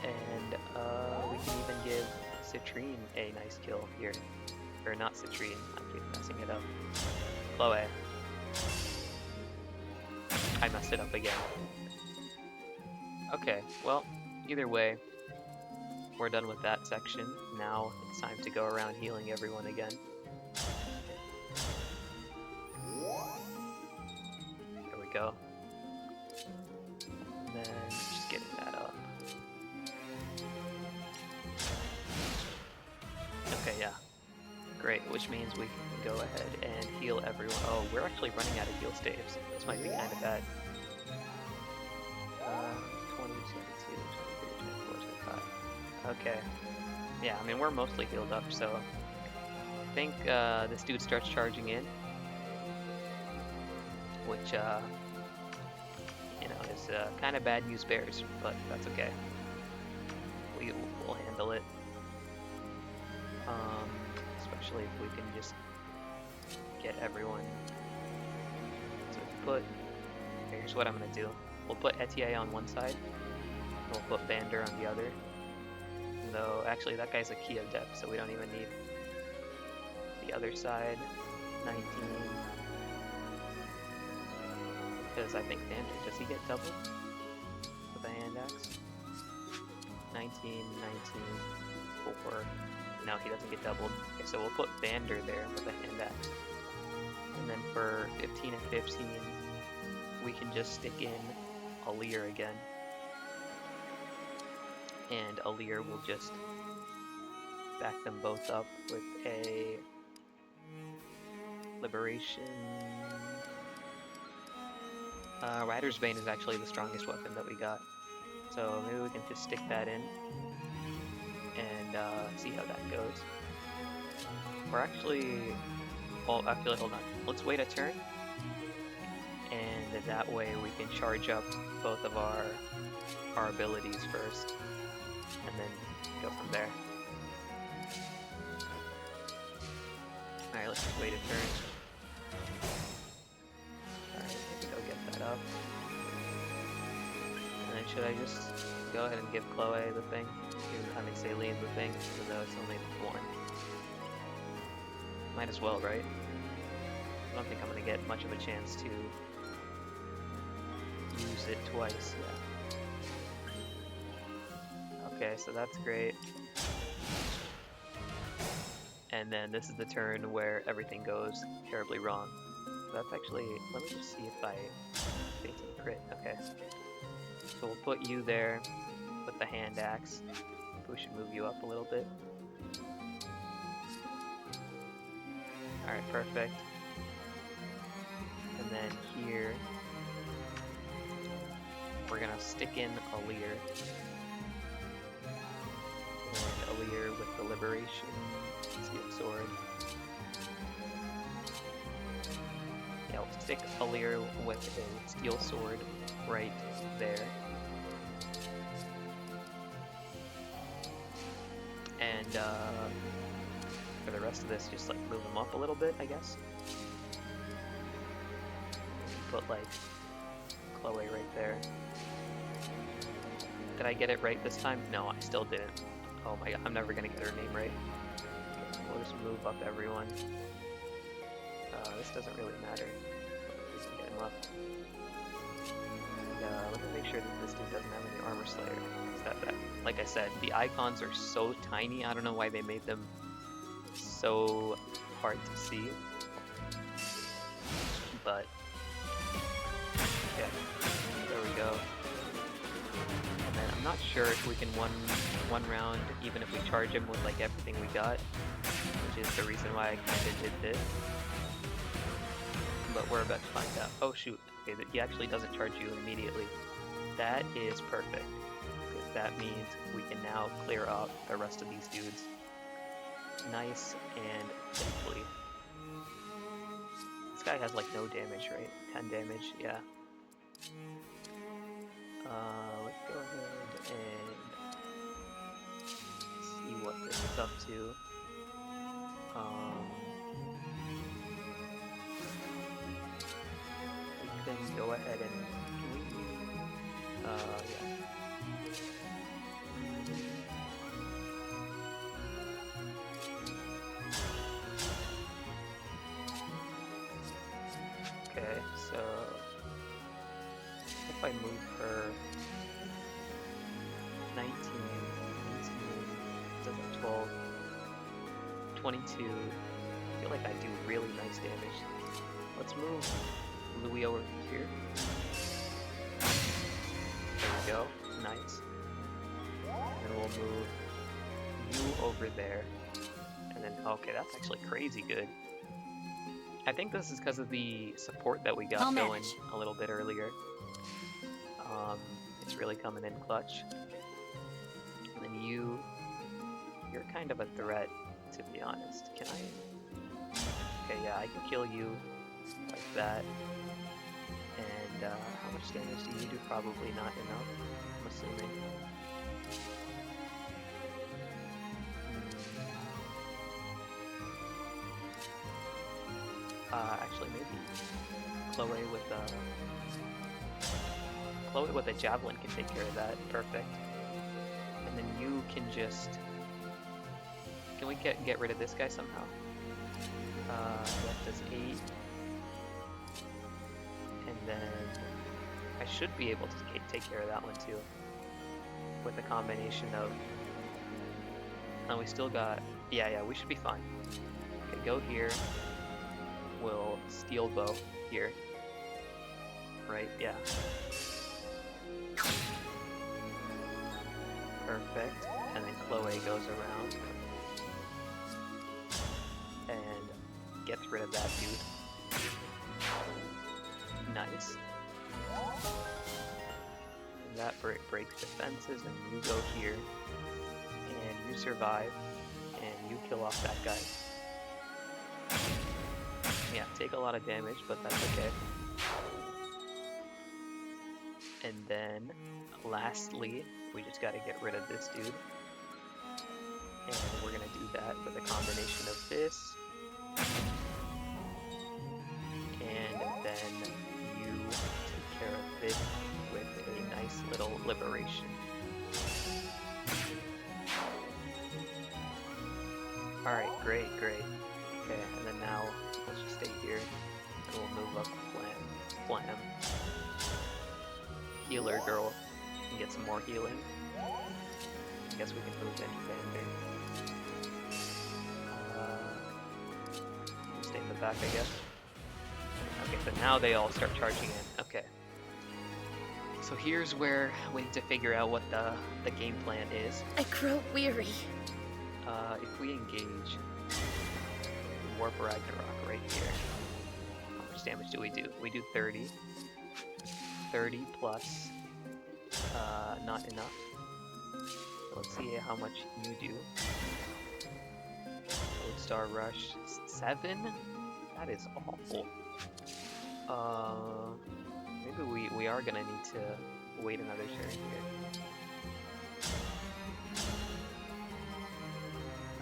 And we can even give Citrine a nice kill here. Or not Citrine, I keep messing it up. Chloe. I messed it up again. Okay, well, either way, we're done with that section. Now it's time to go around healing everyone again. There we go. And then just getting that up. Okay, yeah. Great, which means we can go ahead and heal everyone. Oh, we're actually running out of heal staves. This might be kind of bad. 20, 22, 23, 24, 25. Okay. Yeah, I mean, we're mostly healed up, so I think this dude starts charging in. Which, you know, is kind of bad news bears, but that's okay. We'll handle it. Especially if we can just get everyone. So here's what I'm gonna do. We'll put Etier on one side, and we'll put Vander on the other. Though, actually, that guy's a key of depth, so we don't even need the other side. 19. Because I think Vander, does he get doubled with a hand axe? 19, 19, 4. No, he doesn't get doubled. Okay, so we'll put Vander there with a hand axe. And then for 15 and 15, we can just stick in Alir again. And Alir will just back them both up with a liberation. Rider's Bane is actually the strongest weapon that we got. So maybe we can just stick that in and see how that goes. We're actually... Well, actually, hold on. Let's wait a turn. And that way we can charge up both of our abilities first. And then go from there. Alright, let's just wait a turn. Alright, maybe go get that up. And then should I just go ahead and give Chloe the thing? I mean, Saline the thing, even though it's only one. Might as well, right? I don't think I'm gonna get much of a chance to use it twice, yeah. Okay, so that's great. And then this is the turn where everything goes terribly wrong. That's actually, let me just see if it's a crit. Okay. So we'll put you there with the hand axe. We should move you up a little bit. Alright, perfect. And then here, we're gonna stick in Alir. And Alir with the Liberation Steel Sword. Yeah, we'll stick Alir with a Steel Sword right there. And for the rest of this, just like move them up a little bit, I guess. Put like Chloe right there. Did I get it right this time? No, I still didn't. Oh my god, I'm never gonna get her name right. Okay, we'll just move up everyone. This doesn't really matter. We can get him up. And let me make sure that this dude doesn't have any armor slayer. Like I said, the icons are so tiny. I don't know why they made them so hard to see. But yeah, there we go. And then I'm not sure if we can one round, even if we charge him with like everything we got, which is the reason why I kind of did this. But we're about to find out. Oh shoot, okay, he actually doesn't charge you immediately. That is perfect, because that means we can now clear out the rest of these dudes. Nice and simply. This guy has like no damage, right? 10 damage, yeah. Let's go ahead and see what this is up to. We can go ahead and yeah. Okay, so if I move her 19, does that 12, 22, I feel like I do really nice damage. Let's move Louis over here. There we go, nice. And then we'll move you over there. And then, okay, that's actually crazy good. I think this is because of the support that we got going a little bit earlier. It's really coming in clutch. And then you're kind of a threat, to be honest. Can I? Okay, yeah, I can kill you like that. And how much damage do you do? Probably not enough, I'm assuming. Actually, maybe Chloe with a javelin can take care of that. Perfect. And then you can just... Can we get rid of this guy somehow? That does 8. And then I should be able to take care of that one too. With a combination of... And we still got... Yeah, we should be fine. Okay, go here. We'll steel bow here. Right, yeah. Perfect. And then Chloe goes around and gets rid of that dude. Nice. And that breaks defenses, and you go here, and you survive, and you kill off that guy. Yeah, take a lot of damage, but that's okay. And then, lastly, we just gotta get rid of this dude. And we're gonna do that with a combination of this. And then you take care of this with a nice little liberation. Alright, great. Okay, and then now, let's just stay here. We'll move up Flam. Healer girl can get some more healing. I guess we can move in Vander. Stay in the back, I guess. Okay, so now they all start charging in. Okay. So here's where we need to figure out what the game plan is. I grow weary. If we engage Warp Ragnarok right here, how much damage do? We do 30. 30 plus, not enough. So let's see how much you do. Star Rush 7? That is awful. Maybe we are gonna need to wait another turn here.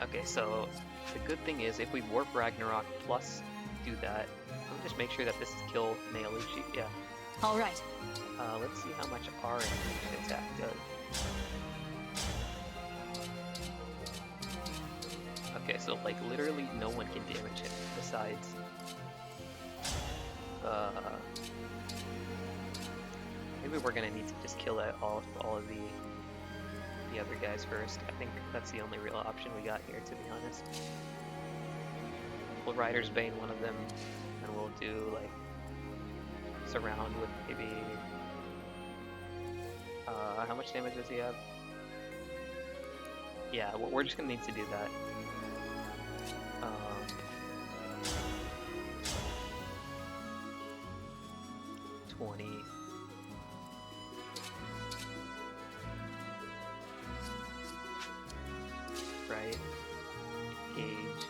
Okay, so the good thing is if we Warp Ragnarok plus do that, I'll just make sure that this is kill Naelushi. Yeah. All right. Let's see how much our engaged attack does. Okay, so like literally no one can damage him besides maybe we're gonna need to just kill all of the other guys first. I think that's the only real option we got here, to be honest. We'll Rider's Bane one of them, and we'll do like surround with maybe how much damage does he have? Yeah, we're just gonna need to do that. 20. Right? Gauge.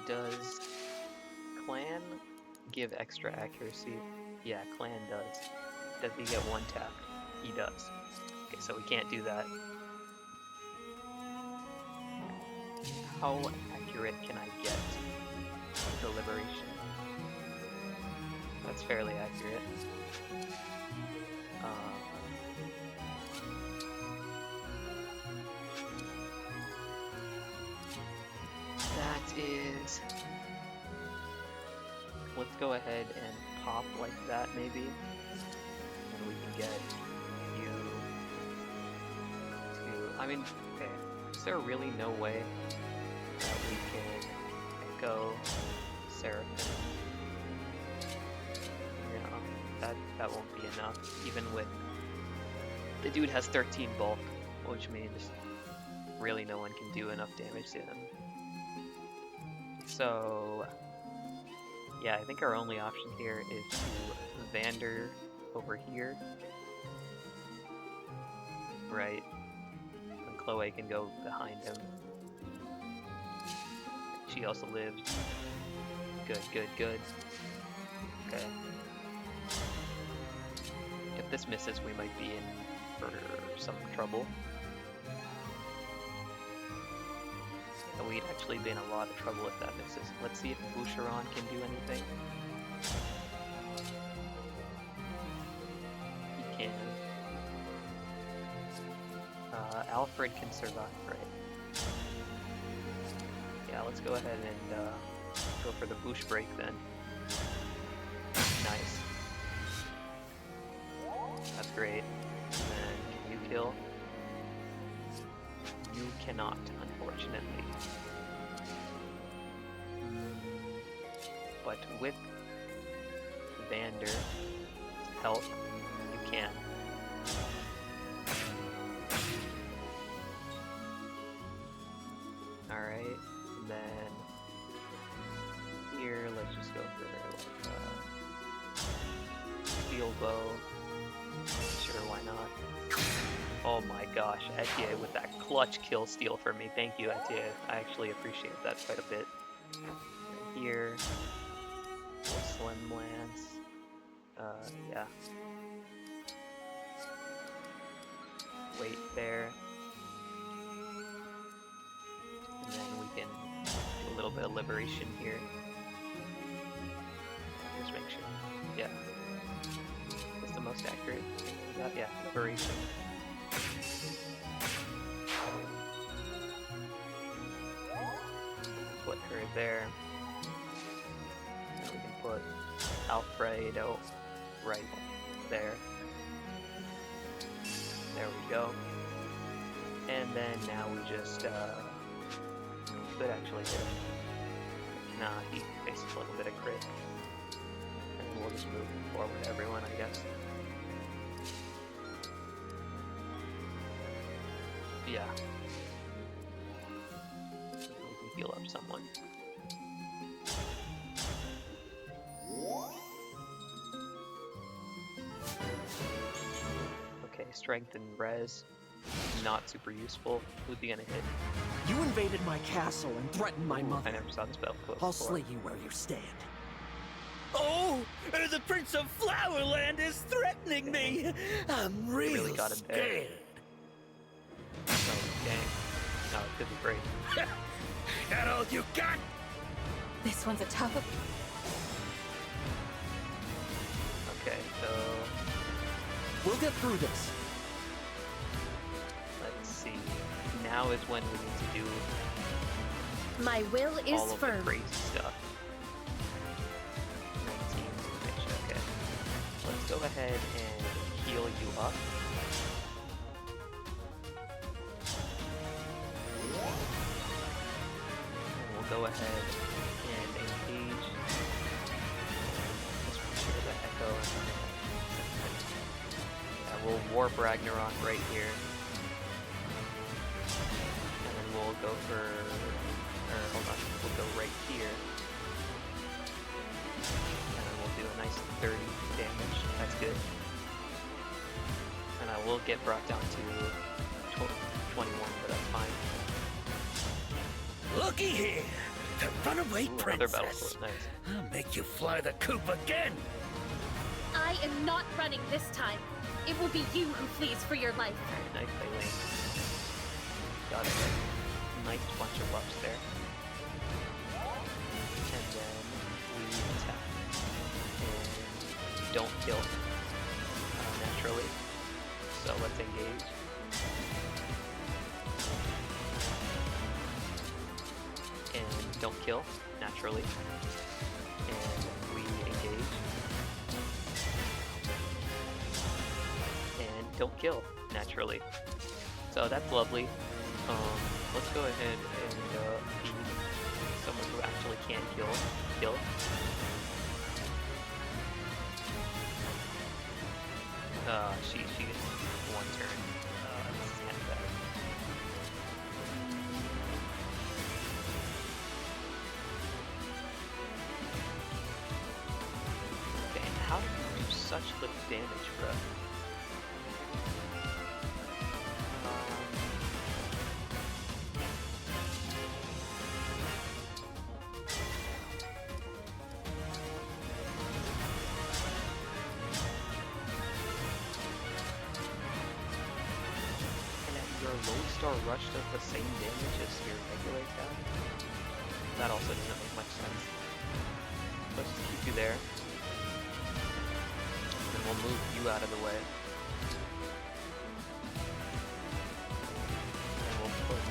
Does Clan give extra accuracy? Yeah, Clan does. Does he get one tap? He does. Okay, so we can't do that. How accurate can I get the Liberation? That's fairly accurate. That is... Let's go ahead and pop like that, maybe. And we can get you to... I mean, okay. Is there really no way that we can echo Seraphim? No, that won't be enough. Even with... The dude has 13 bulk, which means really no one can do enough damage to him. So... yeah, I think our only option here is to Vander over here. Right. And Chloe can go behind him. She also lives. Good, good, good. Okay. If this misses, we might be in for some trouble. And we'd actually be in a lot of trouble if that misses. Let's see if Boucheron can do anything. He can. Alfred can survive, right? Yeah, let's go ahead and go for the Bouche Break then. Nice. That's great. And then can you kill? You cannot, unfortunately. But with Vander's help, you can. Alright, and then here, let's just go for like steel bow. Sure, why not? Oh my gosh, Etienne with that clutch kill steal for me. Thank you, Etienne. I actually appreciate that quite a bit. And here, Slim Lance. Yeah. Wait there. And then we can do a little bit of liberation here. Just make sure. Yeah. That's the most accurate thing we got. Yeah, liberation. put her there. And we can put Alfredo right there. There we go. And then now we just could actually hit him. Nah, he faces a little bit of crit. And we'll just move forward everyone, I guess. Yeah. We can heal up someone. Okay, strength and res. Not super useful. Who's he gonna hit? You invaded my castle and threatened my mother. I never saw this battle close I'll before. slay you where you stand. Oh, the Prince of Flowerland is threatening me. I'm really got him there. scared. Oh, dang. No, it could be great. That all you got? This one's a tough. Okay, so We'll get through this. let's see. Now is when we need to do My will is all of firm. the crazy stuff. 19 damage, okay. Let's go ahead and heal you up. And we'll go ahead and engage. Just make sure the echo. Yeah, we'll warp Ragnarok right here. And then we'll go for, or hold on, we'll go right here. And then we'll do a nice 30 damage. That's good. And I will get brought down to 21, but that's fine. Looky here, the runaway Ooh, another battle princess. sword, nice. I'll make you fly the coop again. I am not running this time. It will be you who flees for your life. Very nice, Eileen. Got it. Nice bunch of buffs there. And then we attack. And don't kill. Naturally. So let's engage. And don't kill. Naturally. And we engage. And don't kill. Naturally. So that's lovely. Let's go ahead and feed someone who actually can kill. She gets one turn. This is kind of bad. Okay, and how did you do such little damage, bro? Lodestar Rush does the same damage as your regular attack. That also doesn't make much sense. Let's just keep you there. And we'll move you out of the way. And we'll put,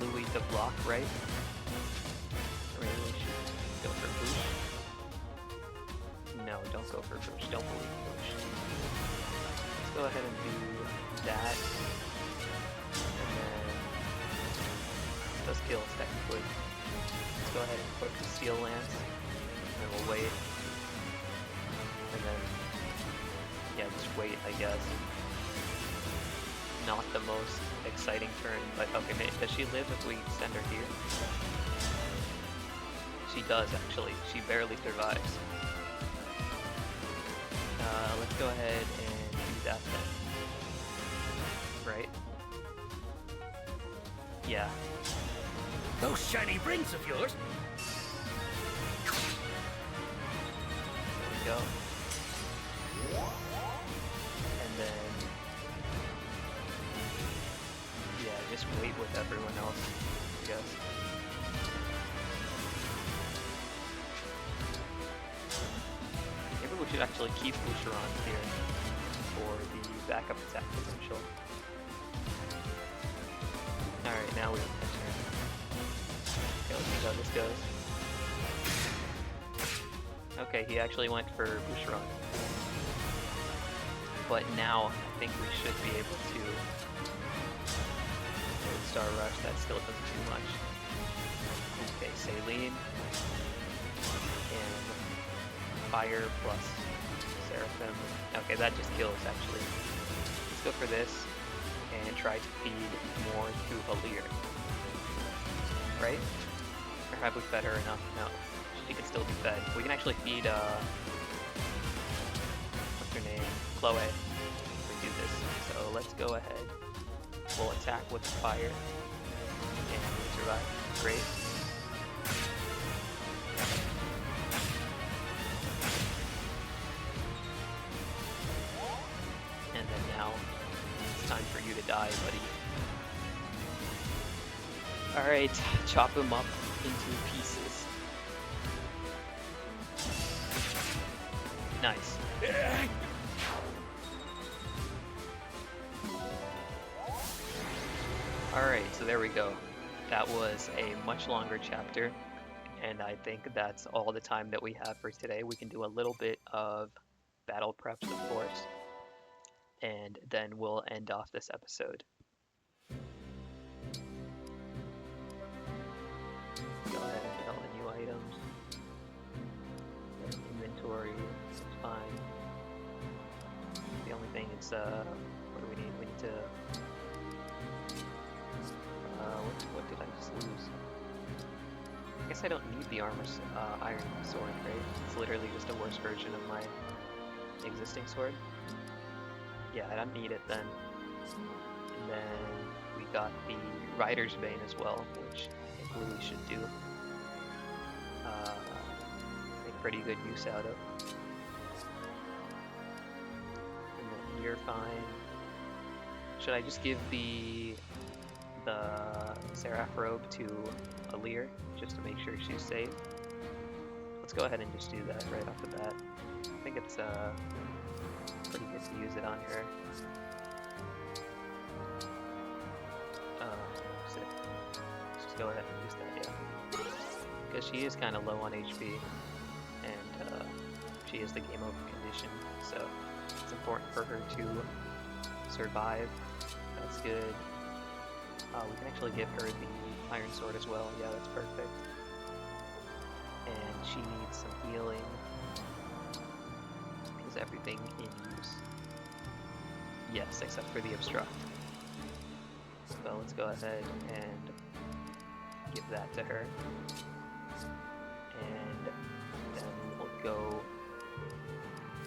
Louis to block, right? Or maybe we should go for boost. No, don't go for boost. Don't believe boost. Let's go ahead and do that. And then those kills technically. Let's go ahead and put the Steel Lance. And then we'll wait. And then yeah, just wait, I guess. Not the most exciting turn, but okay, does she live if we send her here? She does actually. She barely survives. Let's go ahead and do that then. Right? Yeah. Those shiny rings of yours. There we go. And then yeah, just wait with everyone else, I guess. Maybe we should actually keep Boucheron here for the backup attack potential. Alright, now we can turn. Okay, let's see how this goes. Okay, he actually went for Boucheron. But now I think we should be able to Star Rush. That still doesn't do much. Okay, Saline. And Fire plus Seraphim. Okay, that just kills actually. Let's go for this and try to feed more to Valir. Right? Or have we fed her enough? No. She can still be fed. We can actually feed, what's her name? Chloe. If we do this. So let's go ahead. We'll attack with fire. And we survive. Great. And then now, it's time for you to die, buddy. Alright, chop him up into pieces. Nice. Alright, so there we go. That was a much longer chapter, and I think that's all the time that we have for today. We can do a little bit of battle preps, of course, and then we'll end off this episode. Go ahead and get all the new items. Inventory, it's fine. The only thing is, what do we need? We need to, what did I just lose? I guess I don't need the iron sword, right? It's literally just a worse version of my existing sword. Yeah, I don't need it then. And then we got the Rider's Bane as well, which I think we should do. Make pretty good use out of. And then you're fine. Should I just give the Seraph robe to Alir just to make sure she's safe? Let's go ahead and just do that right off the bat. I think it's pretty good to use it on her. Let's just go ahead and use that, yeah. Because she is kind of low on HP, and she is the game over condition, so it's important for her to survive. That's good. We can actually give her the Iron Sword as well. Yeah, that's perfect. And she needs some healing. Is everything in use? Yes, except for the Obstruct. So let's go ahead and give that to her. And then we'll go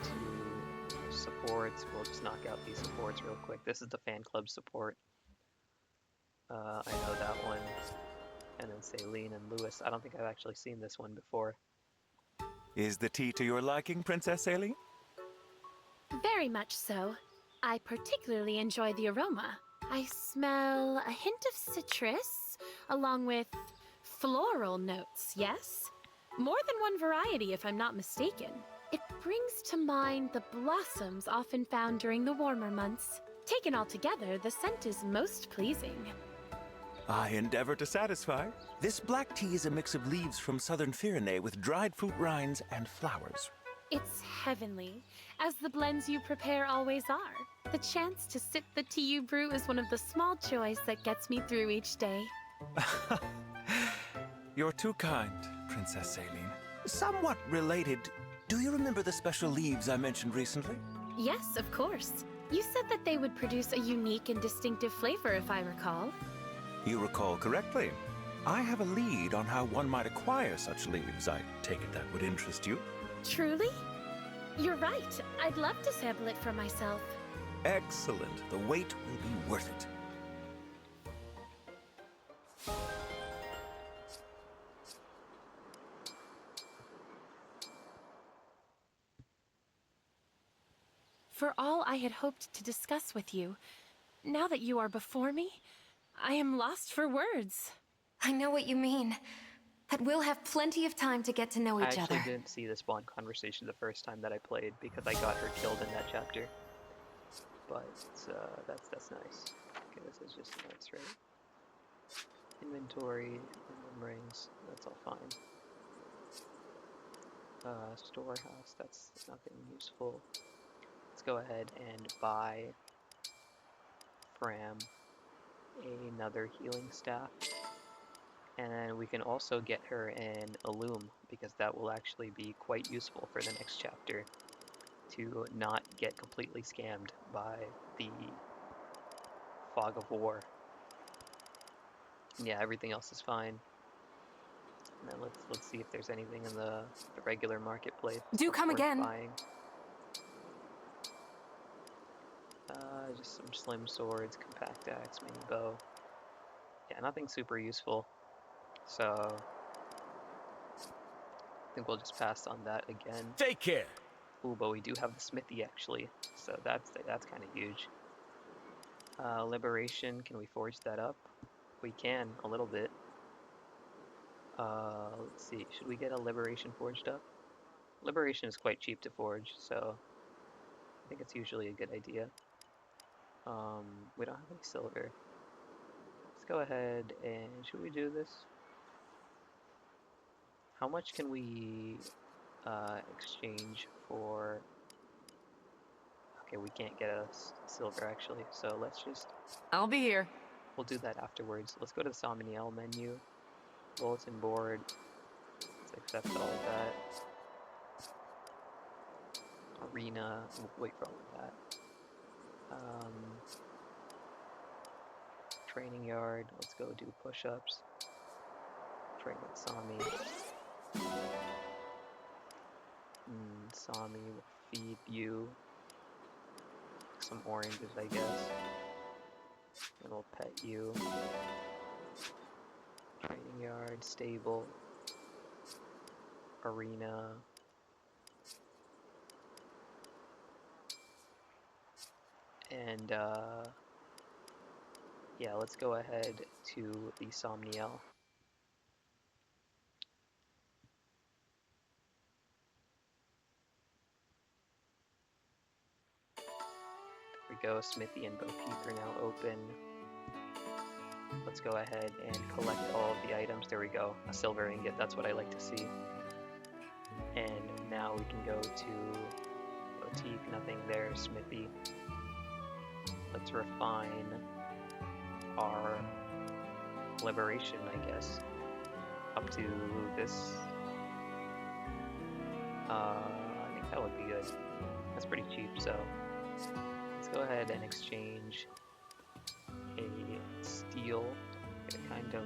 to supports. We'll just knock out these supports real quick. This is the fan club support. I know that one. And then Saline and Lewis. I don't think I've actually seen this one before. Is the tea to your liking, Princess Aileen? Very much so. I particularly enjoy the aroma. I smell a hint of citrus, along with floral notes, yes? More than one variety, if I'm not mistaken. It brings to mind the blossoms often found during the warmer months. Taken all together, the scent is most pleasing. I endeavor to satisfy. This black tea is a mix of leaves from southern Firene with dried fruit rinds and flowers. It's heavenly, as the blends you prepare always are. The chance to sip the tea you brew is one of the small joys that gets me through each day. You're too kind, Princess Aileen. Somewhat related, do you remember the special leaves I mentioned recently? Yes, of course. You said that they would produce a unique and distinctive flavor, if I recall. You recall correctly. I have a lead on how one might acquire such leaves. I take it that would interest you. Truly? You're right. I'd love to sample it for myself. Excellent. The wait will be worth it. For all I had hoped to discuss with you, now that you are before me, I am lost for words. I know what you mean. But we'll have plenty of time to get to know each I other. actually didn't see this bond conversation the first time that I played because I got her killed in that chapter. But that's nice. Okay, this is just nice, right? Inventory, Emblem rings, that's all fine. Storehouse, that's nothing useful. Let's go ahead and buy Fram another healing staff. And then we can also get her an Illum, because that will actually be quite useful for the next chapter to not get completely scammed by the fog of war. Yeah, everything else is fine. And then let's see if there's anything in the regular marketplace. Do come worth again. Buying. Just some slim swords, compact axe, mini bow. Yeah, nothing super useful. So I think we'll just pass on that again. Take care. Ooh, but we do have the smithy actually, so that's kind of huge. Liberation, can we forge that up? We can, a little bit. Let's see, should we get a Liberation forged up? Liberation is quite cheap to forge, so I think it's usually a good idea. We don't have any silver. Let's go ahead and, should we do this? How much can we exchange for... Okay, we can't get a silver actually, so let's just... I'll be here. We'll do that afterwards. Let's go to the Somniel menu. Bulletin board. Let's accept all of that. Arena. We'll wait for all of that. Training yard. Let's go do push-ups. Train with Sami. Sami will feed you some oranges, I guess. And we'll pet you. Training yard, stable, arena. And yeah, let's go ahead to the Somniel. There we go, Smithy and Boutique are now open. Let's go ahead and collect all of the items. There we go, a silver ingot, that's what I like to see. And now we can go to Boutique, nothing there, Smithy. Let's refine our liberation, I guess, up to this. I think that would be good. That's pretty cheap, so let's go ahead and exchange a steel, get a kind of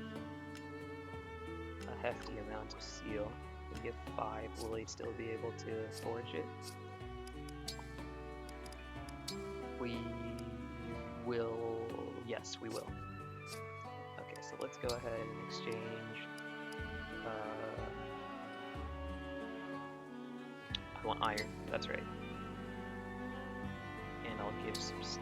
a hefty amount of steel. We give 5, will he still be able to forge it? We will, yes, we will. Okay, so let's go ahead and exchange, I want iron, that's right. And I'll give some steel.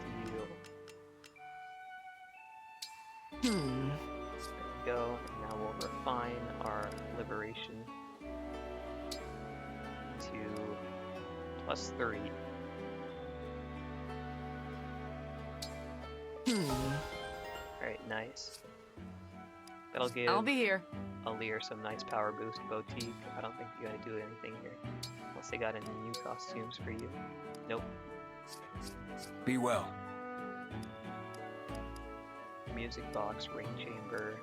There we go, and now we'll refine our liberation to +3. Alright, nice. That'll give I'll be here. Alir some nice power boost. Boutique, I don't think you gotta do anything here. Unless they got any new costumes for you. Nope. Be well. Music box, ring chamber,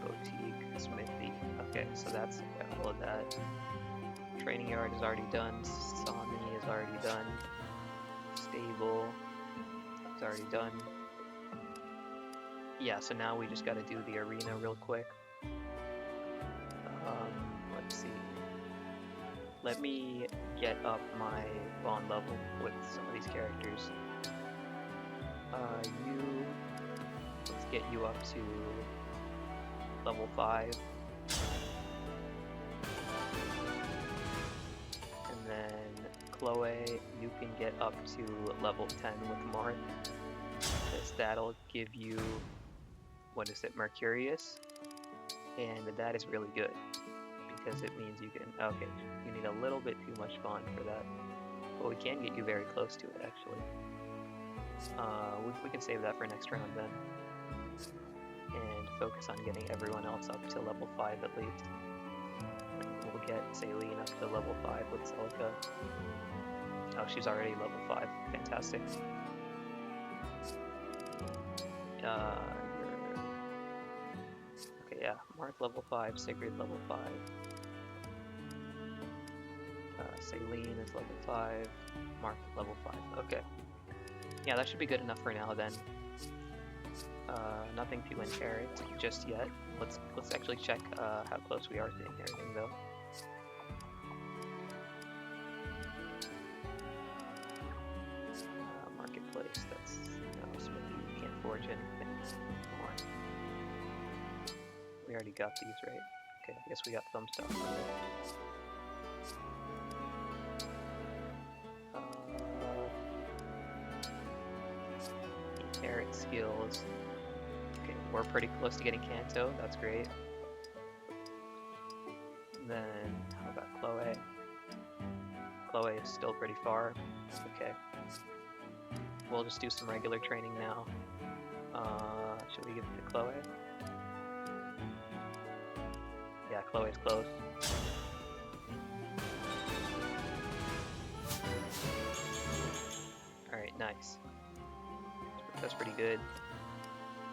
boutique, smithy. Okay, so that's all of that. Training yard is already done. Sami is already done. Stable is already done. Yeah, so now we just gotta do the arena real quick. Let's see. Let me get up my bond level with some of these characters. Let's get you up to level 5. And then Chloe, you can get up to level 10 with Marth. Because that'll give you, what is it, Mercurius? And that is really good. Because it means you can, okay, you need a little bit too much bond for that. But we can get you very close to it, actually. We can save that for next round then. and focus on getting everyone else up to level 5 at least. And we'll get Saline up to level 5 with Celica. Oh, she's already level 5. Fantastic. Okay, yeah. Mark level 5, Sigrid level 5. Saline is level 5. Mark level 5. Okay. Yeah, that should be good enough for now then. Nothing to inherit just yet. Let's actually check how close we are to inheriting though. Marketplace, that's no, so we can't forge anything more. We already got these, right? Okay, I guess we got thumb stuff. Inherit skills. Okay, we're pretty close to getting Kanto, that's great. And then, how about Chloe? Chloe is still pretty far. Okay. We'll just do some regular training now. Should we give it to Chloe? Yeah, Chloe's close. Alright, nice. That's pretty good.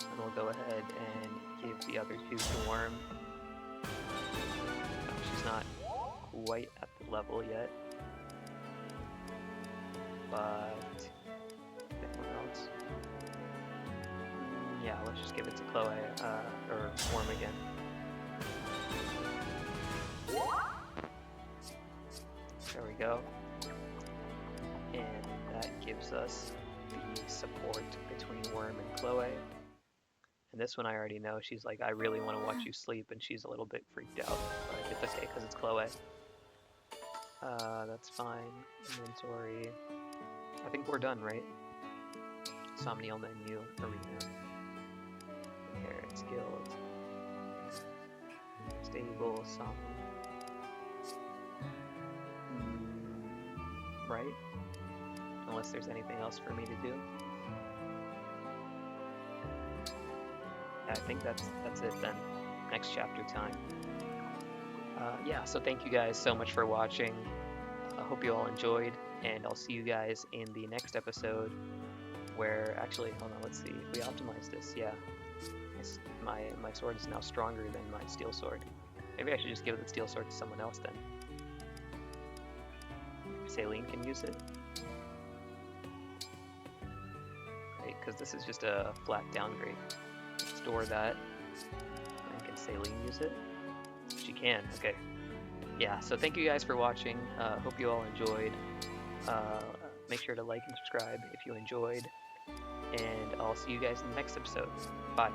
And we'll go ahead and give the other two to Worm. She's not quite at the level yet. But anyone else? Yeah, let's just give it to Chloe, or Worm again. There we go. And that gives us the support between Worm and Chloe. And this one I already know, she's like, I really want to watch you sleep, and she's a little bit freaked out. But it's okay, because it's Chloe. That's fine. Inventory. I think we're done, right? Somnial menu, arena. Inherit skills. Stable, somni. Right? Unless there's anything else for me to do. Yeah, I think that's it then. Next chapter time. Yeah, so thank you guys so much for watching. I hope you all enjoyed, and I'll see you guys in the next episode where, actually, hold on, let's see, if we optimize this, yeah. My sword is now stronger than my steel sword. Maybe I should just give the steel sword to someone else then. Saline can use it. Right, because this is just a flat downgrade. Store that. And can Saline use it? She can, okay. Yeah, so thank you guys for watching. Hope you all enjoyed. Make sure to like and subscribe if you enjoyed. And I'll see you guys in the next episode. Bye.